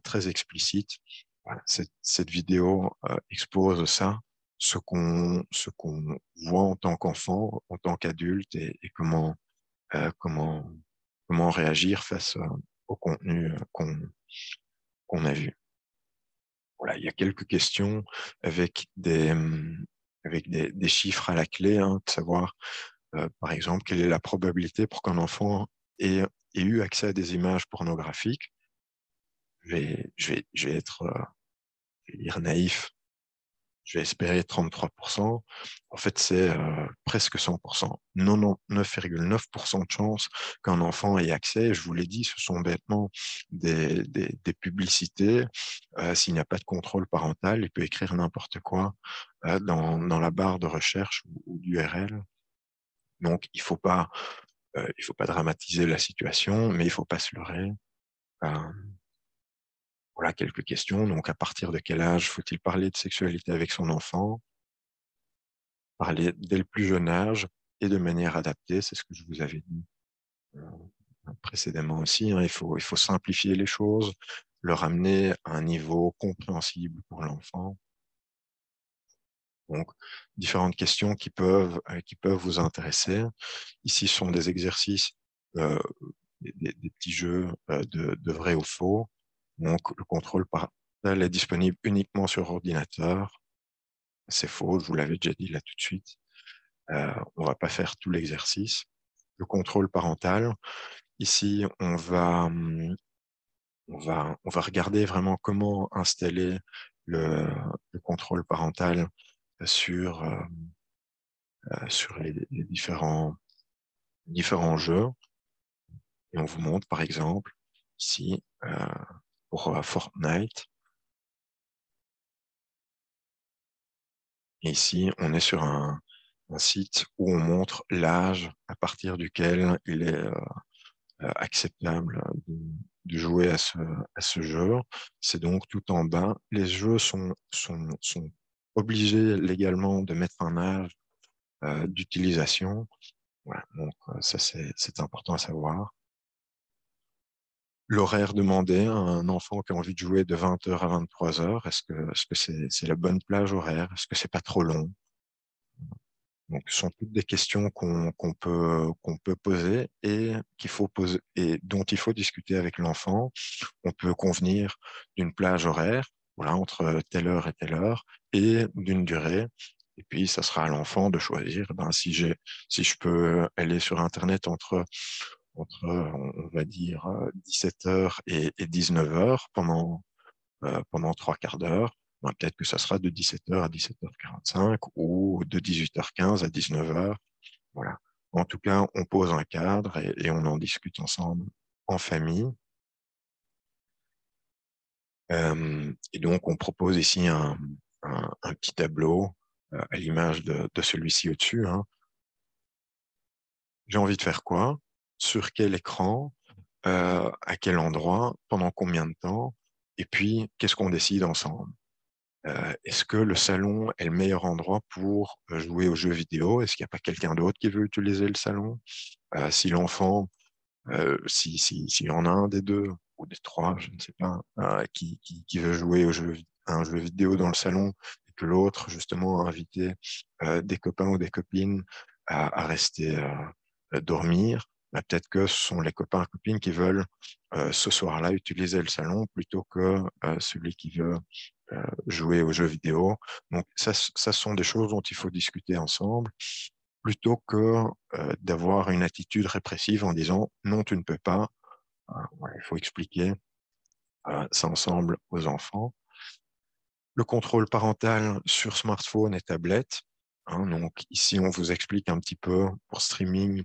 très explicites. Voilà, cette vidéo expose ça, ce qu'on voit en tant qu'enfant, en tant qu'adulte, et comment réagir face au contenu qu'on a vu. Voilà, il y a quelques questions avec des chiffres à la clé, hein, de savoir, par exemple, quelle est la probabilité pour qu'un enfant ait eu accès à des images pornographiques. Je vais être, je vais dire naïf, je vais espérer 33%. En fait, c'est presque 100%. 99,9% de chances qu'un enfant ait accès. Je vous l'ai dit, ce sont bêtement des publicités. S'il n'y a pas de contrôle parental, il peut écrire n'importe quoi dans la barre de recherche ou d'URL. Donc, il faut pas dramatiser la situation, mais il faut pas se leurrer. Euh, voilà quelques questions. Donc, à partir de quel âge faut-il parler de sexualité avec son enfant? Parler dès le plus jeune âge et de manière adaptée, c'est ce que je vous avais dit précédemment aussi, hein. Il faut simplifier les choses, le ramener à un niveau compréhensible pour l'enfant. Donc, différentes questions qui peuvent vous intéresser. Ici, ce sont des exercices, euh, des petits jeux de vrai ou faux. Donc, le contrôle parental est disponible uniquement sur ordinateur. C'est faux, je vous l'avais déjà dit là tout de suite. On va pas faire tout l'exercice. Le contrôle parental, ici, on va regarder vraiment comment installer le contrôle parental sur, sur les différents jeux. Et on vous montre, par exemple, ici, pour Fortnite. Et ici, on est sur un site où on montre l'âge à partir duquel il est acceptable de jouer à ce jeu. C'est donc tout en bas. Les jeux sont obligés légalement de mettre un âge d'utilisation. Voilà, donc ça, c'est important à savoir. L'horaire demandé à un enfant qui a envie de jouer de 20h à 23h, est-ce que c'est la bonne plage horaire? Est-ce que c'est pas trop long? Donc, ce sont toutes des questions qu'on peut poser et qu'il faut poser et dont il faut discuter avec l'enfant. On peut convenir d'une plage horaire, voilà, entre telle heure et telle heure, et d'une durée. Et puis, ça sera à l'enfant de choisir. Ben, si je peux aller sur Internet entre on va dire 17 heures et 19 heures pendant trois quarts d'heure. Ben, peut-être que ça sera de 17h à 17h45 ou de 18h15 à 19h. Voilà. En tout cas, on pose un cadre et on en discute ensemble en famille. Et donc, on propose ici un petit tableau à l'image de celui-ci au-dessus, hein. J'ai envie de faire quoi? Sur quel écran? À quel endroit? Pendant combien de temps? Et puis, qu'est-ce qu'on décide ensemble? Est-ce que le salon est le meilleur endroit pour jouer aux jeux vidéo? Est-ce qu'il n'y a pas quelqu'un d'autre qui veut utiliser le salon? Si l'enfant, s'il y en a un des deux ou des trois, je ne sais pas, qui veut jouer à un jeu vidéo dans le salon et que l'autre, justement, a invité des copains ou des copines à rester dormir, bah, peut-être que ce sont les copains et copines qui veulent ce soir-là utiliser le salon plutôt que celui qui veut jouer aux jeux vidéo. Donc ça sont des choses dont il faut discuter ensemble plutôt que d'avoir une attitude répressive en disant non, tu ne peux pas. Ouais, il faut expliquer ça ensemble aux enfants. Le contrôle parental sur smartphone et tablette. Hein, donc ici, on vous explique un petit peu pour streaming,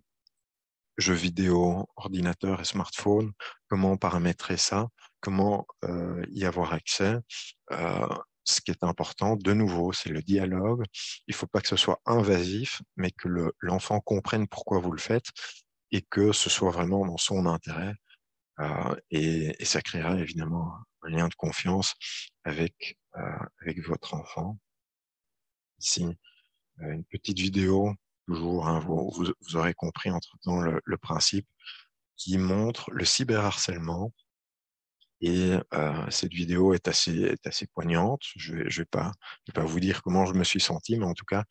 jeux vidéo, ordinateur et smartphone, comment paramétrer ça, comment y avoir accès. Ce qui est important, de nouveau, c'est le dialogue. Il ne faut pas que ce soit invasif, mais que l'enfant comprenne pourquoi vous le faites et que ce soit vraiment dans son intérêt. Et ça créera évidemment un lien de confiance avec votre enfant. ici une petite vidéo, toujours, hein, vous aurez compris entre-temps le principe, qui montre le cyberharcèlement. Et cette vidéo est assez poignante. Je vais pas vous dire comment je me suis senti, mais en tout cas,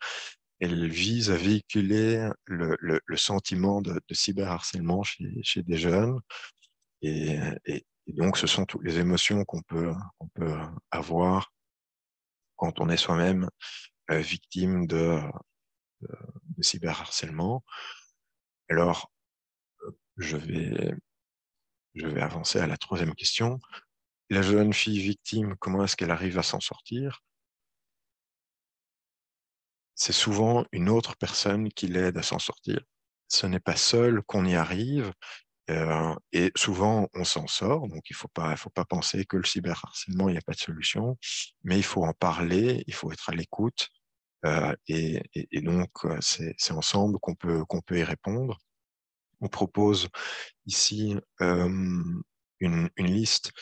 elle vise à véhiculer le sentiment de cyberharcèlement chez des jeunes. Et donc, ce sont toutes les émotions qu'on peut avoir quand on est soi-même victime de cyberharcèlement. Alors, je vais, je vais avancer à la troisième question. La jeune fille victime, comment est-ce qu'elle arrive à s'en sortir? C'est souvent une autre personne qui l'aide à s'en sortir. Ce n'est pas seul qu'on y arrive, et souvent on s'en sort. Donc il faut pas penser que le cyberharcèlement, il n'y a pas de solution, mais il faut en parler, il faut être à l'écoute, et donc c'est ensemble qu'on peut y répondre. On propose ici une liste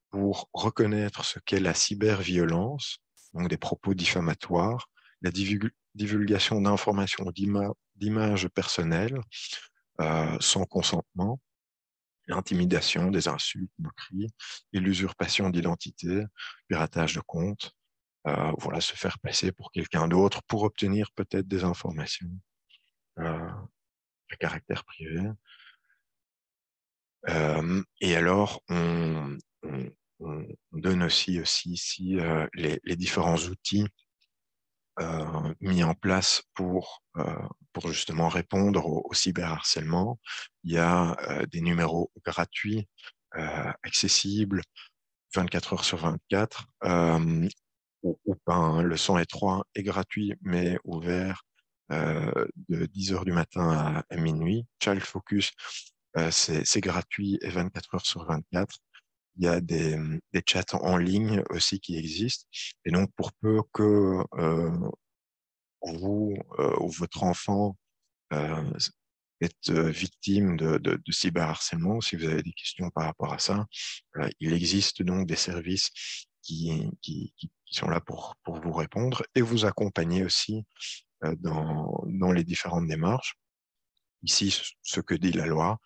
pour reconnaître ce qu'est la cyberviolence, donc des propos diffamatoires, la divulgation d'informations, d'images personnelles sans consentement, l'intimidation, des insultes, moqueries, et l'usurpation d'identité, piratage de compte, voilà, se faire passer pour quelqu'un d'autre pour obtenir peut-être des informations à caractère privé. Et alors, on donne aussi ici les différents outils mis en place pour justement répondre au cyberharcèlement. Il y a des numéros gratuits, accessibles 24 heures sur 24, ou pas, hein. Le 103 est gratuit, mais ouvert de 10 heures du matin à minuit. Child Focus, c'est gratuit et 24 heures sur 24. Il y a des chats en ligne aussi qui existent. Et donc, pour peu que vous ou votre enfant êtes victime de cyberharcèlement, si vous avez des questions par rapport à ça, il existe donc des services qui sont là pour vous répondre et vous accompagner aussi dans les différentes démarches. Ici, ce que dit la loi,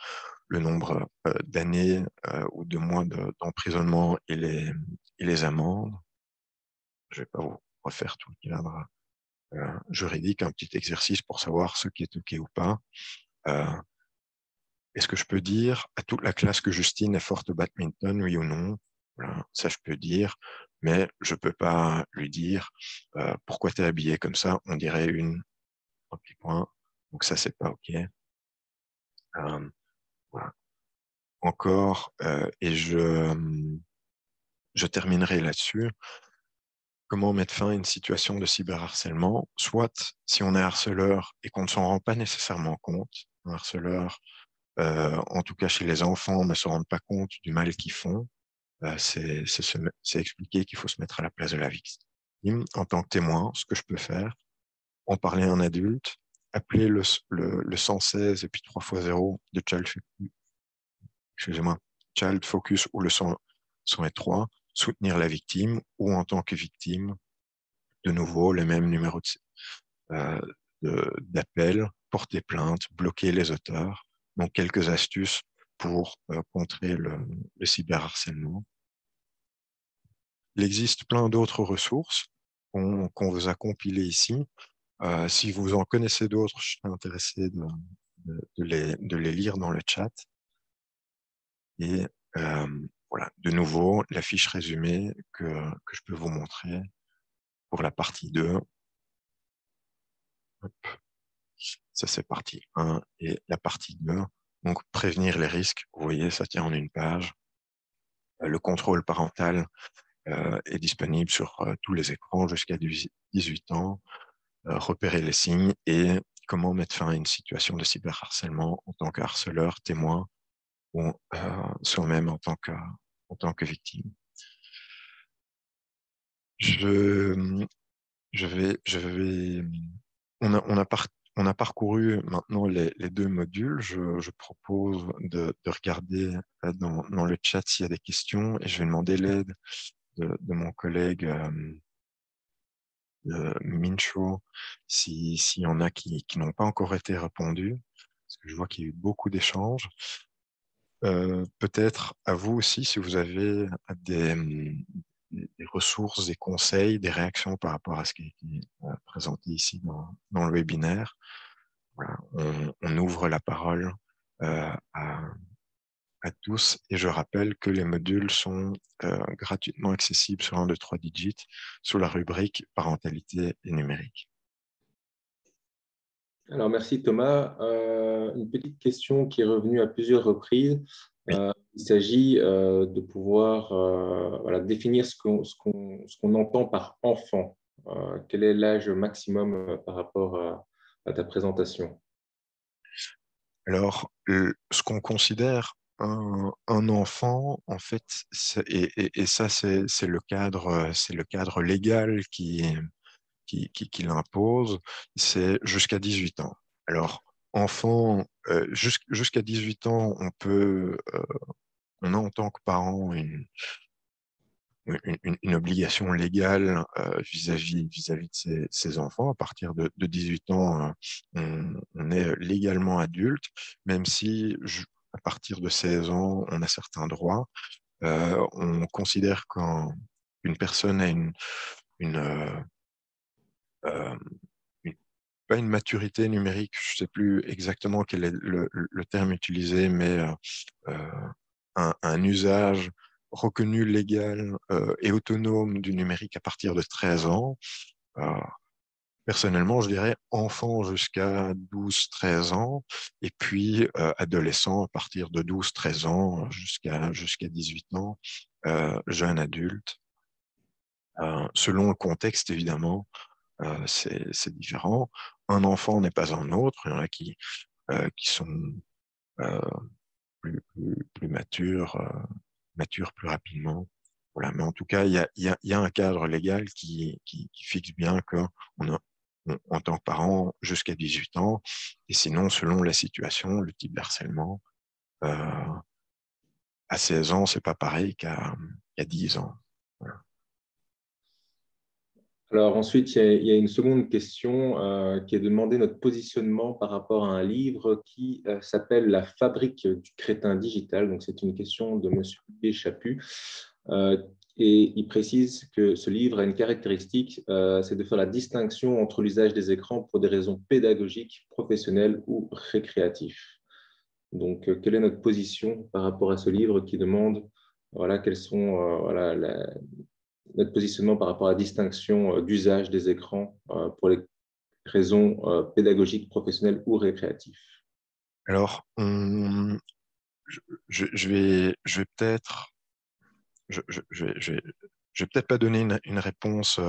le nombre d'années ou de mois d'emprisonnement et les amendes. Je ne vais pas vous refaire tout le cadre juridique, un petit exercice pour savoir ce qui est OK ou pas. Est-ce que je peux dire à toute la classe que Justine est forte au badminton, oui ou non? Voilà, ça je peux dire, mais je peux pas lui dire pourquoi tu es habillé comme ça, on dirait un petit point. Donc ça, c'est pas OK. Voilà. Encore, et je terminerai là-dessus. Comment mettre fin à une situation de cyberharcèlement? Soit, si on est harceleur et qu'on ne s'en rend pas nécessairement compte, un harceleur, en tout cas chez les enfants, ne se rendent pas compte du mal qu'ils font, c'est expliquer qu'il faut se mettre à la place de la victime. En tant que témoin, ce que je peux faire, en parler à un adulte, appeler le 116 et puis 3 fois 0 de Child Focus ou le 103, soutenir la victime, ou en tant que victime, de nouveau, le même numéro d'appel, porter plainte, bloquer les auteurs. Donc, quelques astuces pour contrer le cyberharcèlement. Il existe plein d'autres ressources qu'on vous a compilées ici. Si vous en connaissez d'autres, je serais intéressé de les lire dans le chat. Et voilà, de nouveau, la fiche résumée que je peux vous montrer pour la partie 2. Hop. Ça, c'est partie 1 et la partie 2. Donc, prévenir les risques. Vous voyez, ça tient en une page. Le contrôle parental est disponible sur tous les écrans jusqu'à 18 ans. Repérer les signes et comment mettre fin à une situation de cyberharcèlement en tant que harceleur, témoin ou soi-même en tant que victime. On a parcouru maintenant les deux modules. Je propose de regarder dans le chat s'il y a des questions et je vais demander l'aide de mon collègue Mincho, s'il y en a qui n'ont pas encore été répondus, parce que je vois qu'il y a eu beaucoup d'échanges. Peut-être à vous aussi, si vous avez des ressources, des conseils, des réactions par rapport à ce qui a été présenté ici dans le webinaire. Voilà, on ouvre la parole à tous et je rappelle que les modules sont gratuitement accessibles sur 1, 2, 3 digits sous la rubrique parentalité et numérique. Alors, merci Thomas. Une petite question qui est revenue à plusieurs reprises. Il s'agit de pouvoir voilà, définir ce qu'on entend par enfant. Quel est l'âge maximum par rapport à ta présentation? Alors, ce qu'on considère un enfant, en fait, et ça, c'est le cadre légal qui l'impose, c'est jusqu'à 18 ans. Alors, enfant, jusqu'à 18 ans, on a en tant que parent une obligation légale vis-à-vis de ses enfants. À partir de 18 ans, on est légalement adulte, même si à partir de 16 ans, on a certains droits. On considère qu'une personne a euh, pas une maturité numérique, je ne sais plus exactement quel est le terme utilisé, mais un usage reconnu légal et autonome du numérique à partir de 13 ans. Personnellement, je dirais enfant jusqu'à 12-13 ans et puis adolescent à partir de 12-13 ans jusqu'à 18 ans, jeune adulte. Selon le contexte, évidemment, c'est différent. Un enfant n'est pas un autre. Il y en a qui sont euh, plus matures plus rapidement. Voilà. Mais en tout cas, il y a un cadre légal qui fixe bien qu'on a, en tant que parent, jusqu'à 18 ans. Et sinon, selon la situation, le type d'harcèlement, à 16 ans, c'est pas pareil qu'à 10 ans. Voilà. Alors ensuite, il y a une seconde question qui est de demander notre positionnement par rapport à un livre qui s'appelle La fabrique du crétin digital. Donc c'est une question de Monsieur Chaput. Et il précise que ce livre a une caractéristique, c'est de faire la distinction entre l'usage des écrans pour des raisons pédagogiques, professionnelles ou récréatives. Donc, quelle est notre position par rapport à ce livre qui demande voilà, quels sont notre positionnement par rapport à la distinction d'usage des écrans pour les raisons pédagogiques, professionnelles ou récréatives? Alors, je vais peut-être je vais peut-être pas donner une réponse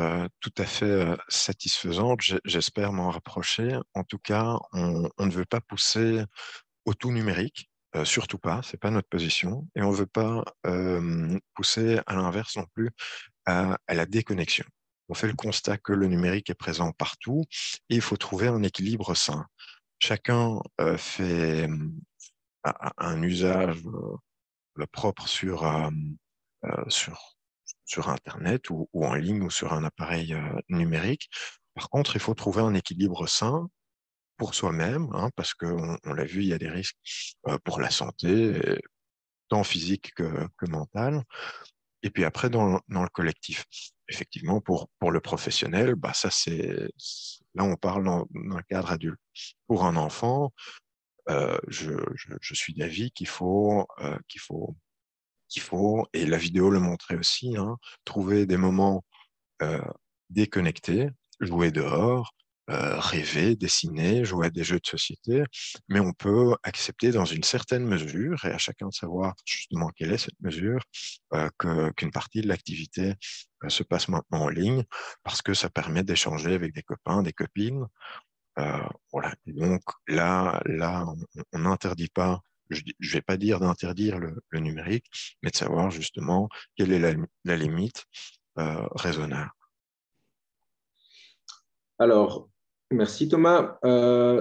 tout à fait satisfaisante. J'espère m'en rapprocher. En tout cas, on ne veut pas pousser au tout numérique, surtout pas. C'est pas notre position, et on veut pas pousser à l'inverse non plus à la déconnexion. On fait le constat que le numérique est présent partout et il faut trouver un équilibre sain. Chacun fait un usage propre sur Internet ou en ligne ou sur un appareil numérique. Par contre, il faut trouver un équilibre sain pour soi-même, hein, parce qu'on l'a vu, il y a des risques pour la santé, tant physique que mentale. Et puis après, dans le collectif. Effectivement, pour le professionnel, bah ça là on parle dans un cadre adulte. Pour un enfant, je suis d'avis qu'il faut, et la vidéo le montrait aussi, hein, trouver des moments déconnectés, jouer dehors, rêver, dessiner, jouer à des jeux de société, mais on peut accepter dans une certaine mesure, et à chacun de savoir justement quelle est cette mesure, qu'une partie de l'activité se passe maintenant en ligne, parce que ça permet d'échanger avec des copains, des copines. Voilà. Et donc là, on n'interdit pas, je ne vais pas dire d'interdire le numérique, mais de savoir justement quelle est la limite raisonnable. Alors, merci Thomas.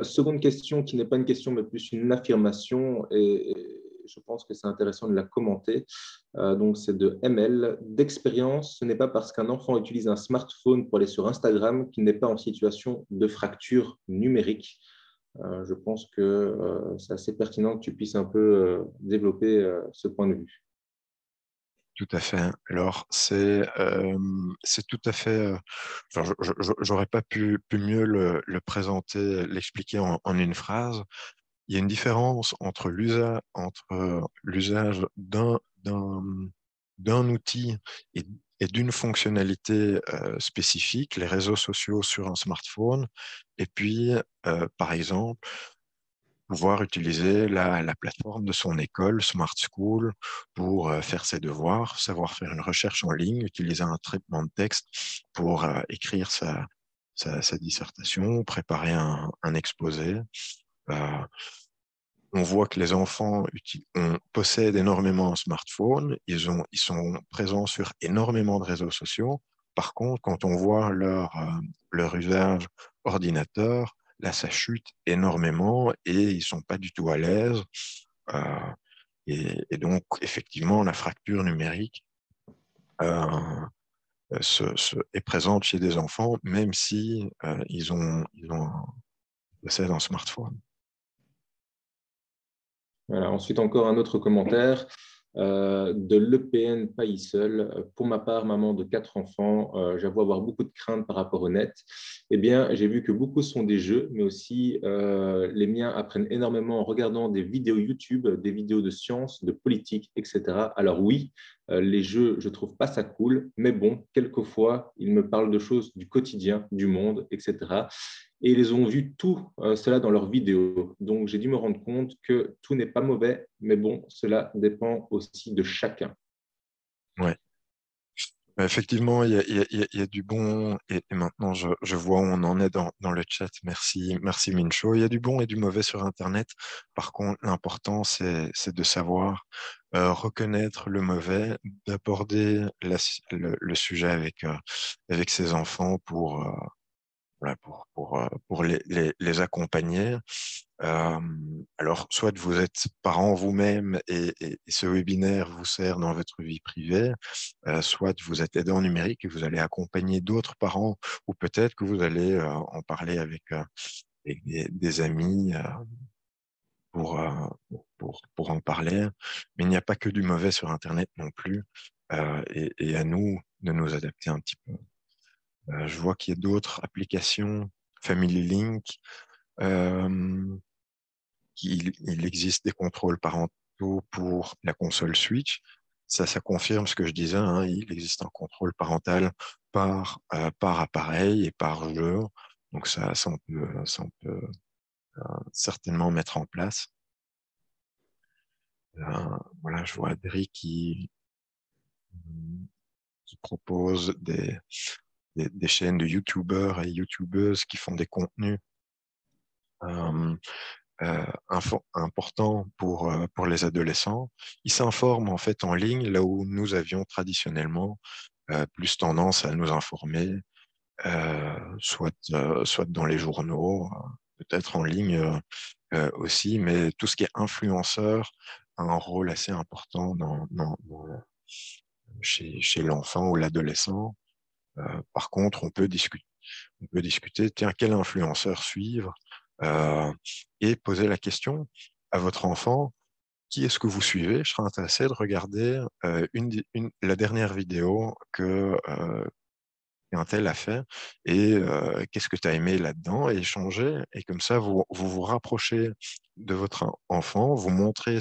Seconde question qui n'est pas une question mais plus une affirmation. Et je pense que c'est intéressant de la commenter. Donc, c'est de ML. D'expérience, ce n'est pas parce qu'un enfant utilise un smartphone pour aller sur Instagram qu'il n'est pas en situation de fracture numérique. Je pense que c'est assez pertinent que tu puisses un peu développer ce point de vue. Tout à fait. Alors, c'est tout à fait. Enfin, j'aurais pas pu mieux le présenter, l'expliquer en une phrase. Il y a une différence entre l'usage d'un outil et, et d'une fonctionnalité spécifique, les réseaux sociaux sur un smartphone, et puis, par exemple, pouvoir utiliser la plateforme de son école, Smart School, pour faire ses devoirs, savoir faire une recherche en ligne, utiliser un traitement de texte pour écrire sa dissertation, préparer un exposé. Euh, on voit que les enfants possèdent énormément un smartphone, ils sont présents sur énormément de réseaux sociaux. Par contre, quand on voit leur usage ordinateur, là, ça chute énormément et ils sont pas du tout à l'aise. Euh, et donc, effectivement, la fracture numérique euh, est présente chez des enfants, même si possèdent un smartphone. Voilà. Ensuite, encore un autre commentaire de l'EPN Pays Seul. Pour ma part, maman de 4 enfants, j'avoue avoir beaucoup de craintes par rapport au net. Eh bien, j'ai vu que beaucoup sont des jeux, mais aussi les miens apprennent énormément en regardant des vidéos YouTube, des vidéos de sciences, de politique, etc. Alors oui, les jeux, je trouve pas ça cool, mais bon, quelquefois, ils me parlent de choses du quotidien, du monde, etc. Et ils ont vu tout cela dans leurs vidéos. Donc, j'ai dû me rendre compte que tout n'est pas mauvais, mais bon, cela dépend aussi de chacun. Ouais. Effectivement, il y a du bon, et maintenant je vois où on en est dans le chat. Merci Mincho. Il y a du bon et du mauvais sur Internet. Par contre, l'important, c'est de savoir reconnaître le mauvais, d'aborder le sujet avec ses enfants voilà, pour les accompagner. Euh, alors, soit vous êtes parent vous-même et ce webinaire vous sert dans votre vie privée, soit vous êtes aidant numérique et vous allez accompagner d'autres parents, ou peut-être que vous allez en parler avec des amis pour, euh, pour en parler. Mais il n'y a pas que du mauvais sur Internet non plus, et à nous de nous adapter un petit peu. Je vois qu'il y a d'autres applications, Family Link. Euh, il existe des contrôles parentaux pour la console Switch. Ça confirme ce que je disais, hein, il existe un contrôle parental par appareil et par jeu. Donc on peut certainement mettre en place. Voilà, je vois Adri qui propose des chaînes de YouTubeurs et YouTubeuses qui font des contenus euh, important pour les adolescents. Ils s'informent en fait en ligne, là où nous avions traditionnellement plus tendance à nous informer, soit dans les journaux, peut-être en ligne aussi, mais tout ce qui est influenceur a un rôle assez important chez l'enfant ou l'adolescent. Par contre, on peut discuter, tiens, quel influenceur suivre, euh, et poser la question à votre enfant, qui est-ce que vous suivez? Je serais intéressé de regarder la dernière vidéo qu'un tel a fait et qu'est-ce que tu as aimé là-dedans et échanger. Et comme ça, vous rapprochez de votre enfant, vous montrez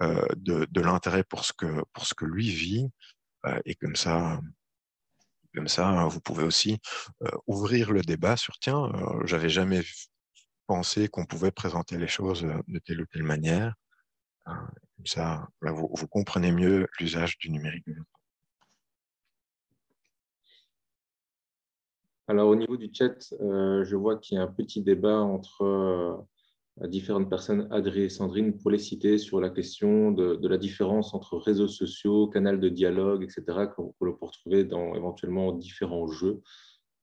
de l'intérêt pour ce que lui vit, et comme ça, vous pouvez aussi ouvrir le débat sur, tiens, j'avais jamais pensé qu'on pouvait présenter les choses de telle ou telle manière. Comme ça, voilà, vous comprenez mieux l'usage du numérique. Alors, au niveau du chat, je vois qu'il y a un petit débat entre différentes personnes, Adrien et Sandrine, pour les citer, sur la question de la différence entre réseaux sociaux, canal de dialogue, etc., qu'on peut retrouver dans éventuellement différents jeux.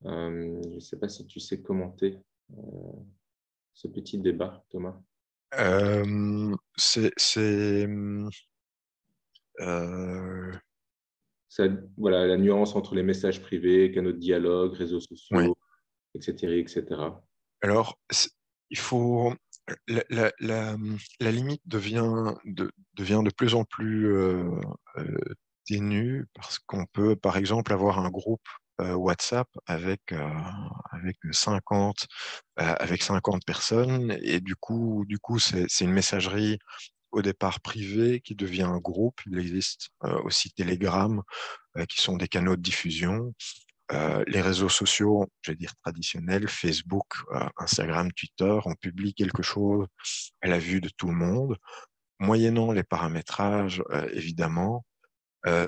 Je ne sais pas si tu sais commenter ce petit débat, Thomas. C'est euh, Ça, voilà, la nuance entre les messages privés, canaux de dialogue, réseaux ouais. sociaux, etc., etc. Alors, il faut la, la limite devient de plus en plus euh, ténue parce qu'on peut, par exemple, avoir un groupe WhatsApp avec 50 personnes et du coup, c'est une messagerie au départ privée qui devient un groupe. Il existe aussi Telegram qui sont des canaux de diffusion. Les réseaux sociaux, je vais dire traditionnels, Facebook, Instagram, Twitter, on publie quelque chose à la vue de tout le monde, moyennant les paramétrages, évidemment.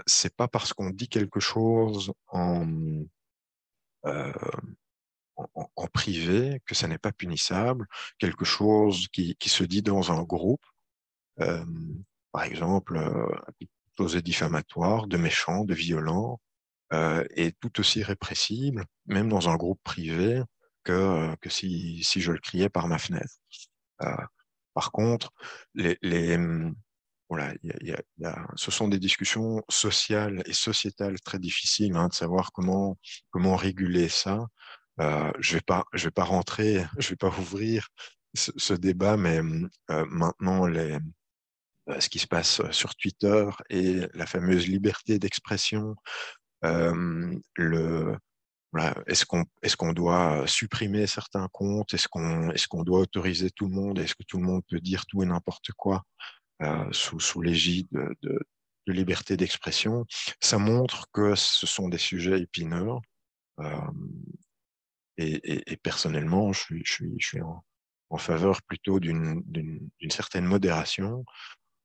C'est pas parce qu'on dit quelque chose euh, en privé que ça n'est pas punissable. Quelque chose qui se dit dans un groupe, euh, par exemple, chose de diffamatoire, de méchant, de violent, est tout aussi répressible, même dans un groupe privé, que si je le criais par ma fenêtre. Euh, Par contre, voilà, ce sont des discussions sociales et sociétales très difficiles hein, de savoir comment réguler ça. Je vais pas rentrer, je vais pas ouvrir ce débat, mais maintenant, ce qui se passe sur Twitter et la fameuse liberté d'expression, le, voilà, est-ce qu'on doit supprimer certains comptes? Est-ce qu'on doit autoriser tout le monde? Est-ce que tout le monde peut dire tout et n'importe quoi sous l'égide de liberté d'expression? Ça montre que ce sont des sujets épineux. euh, et personnellement, je suis en faveur plutôt d'une certaine modération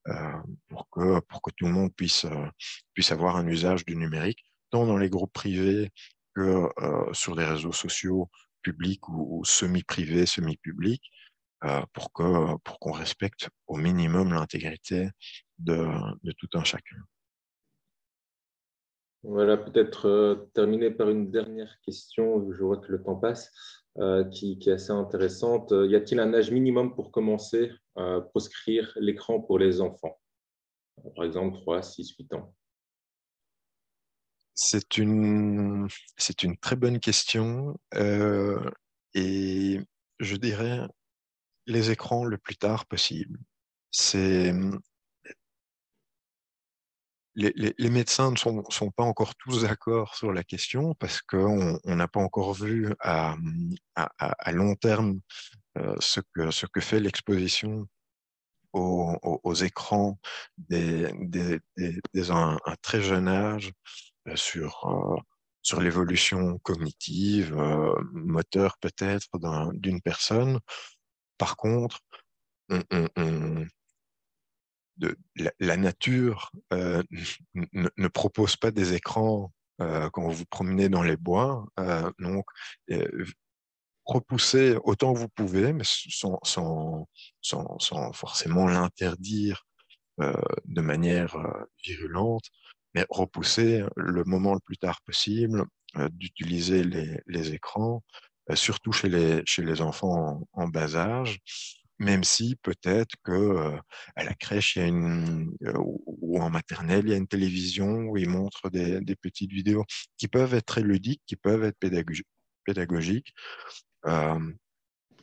euh, pour que tout le monde puisse avoir un usage du numérique, tant dans les groupes privés que sur les réseaux sociaux publics ou semi-privés, semi-publics, pour qu'on respecte au minimum l'intégrité de tout un chacun. Voilà, peut-être terminer par une dernière question, je vois que le temps passe, qui est assez intéressante. Y a-t-il un âge minimum pour commencer à proscrire l'écran pour les enfants? Par exemple, 3, 6, 8 ans. C'est c'est une très bonne question et je dirais les écrans le plus tard possible. C'est les médecins ne sont pas encore tous d'accord sur la question parce on n'a pas encore vu à long terme ce que fait l'exposition aux écrans dès un très jeune âge sur l'évolution cognitive, moteur peut-être d'une personne. Par contre, on, la nature ne propose pas des écrans quand vous vous promenez dans les bois. Donc, euh, repoussez autant que vous pouvez, mais sans forcément l'interdire de manière virulente, mais repousser le moment le plus tard possible d'utiliser les écrans, surtout chez les enfants en bas âge, même si peut-être que à la crèche il y a ou en maternelle il y a une télévision où ils montrent des petites vidéos qui peuvent être très ludiques, qui peuvent être pédagogiques. Euh,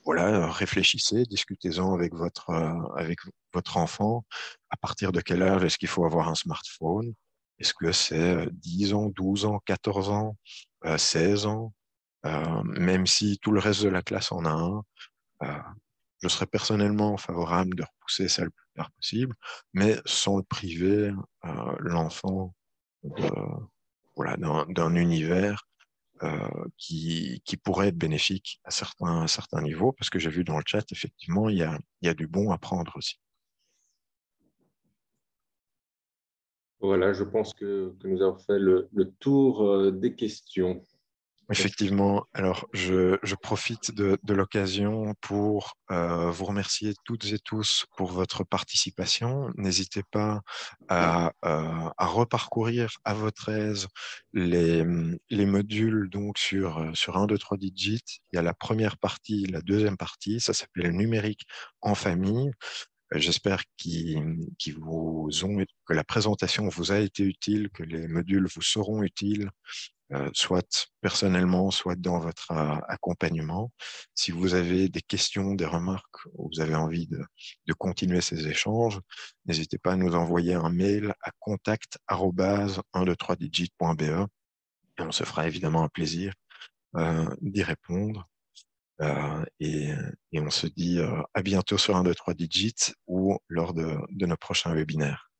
voilà, réfléchissez, discutez-en avec votre enfant. À partir de quel âge est-ce qu'il faut avoir un smartphone? Est-ce que c'est 10 ans, 12 ans, 14 ans, 16 ans? Même si tout le reste de la classe en a un, euh, je serais personnellement favorable de repousser ça le plus tard possible, mais sans le priver, l'enfant de, voilà, d'un univers qui pourrait être bénéfique à certains niveaux, parce que j'ai vu dans le chat, effectivement, il y a du bon à prendre aussi. Voilà, je pense que nous avons fait le tour des questions. Effectivement, alors je profite de l'occasion pour vous remercier toutes et tous pour votre participation. N'hésitez pas à reparcourir à votre aise les modules donc sur 1, 2, 3 digits. Il y a la première partie, la deuxième partie, ça s'appelle le numérique en famille. J'espère que la présentation vous a été utile, que les modules vous seront utiles, soit personnellement, soit dans votre accompagnement. Si vous avez des questions, des remarques, ou vous avez envie de continuer ces échanges, n'hésitez pas à nous envoyer un mail à contact@123digit.be et on se fera évidemment un plaisir d'y répondre. Et on se dit à bientôt sur 1, 2, 3 digits ou lors de nos prochains webinaires.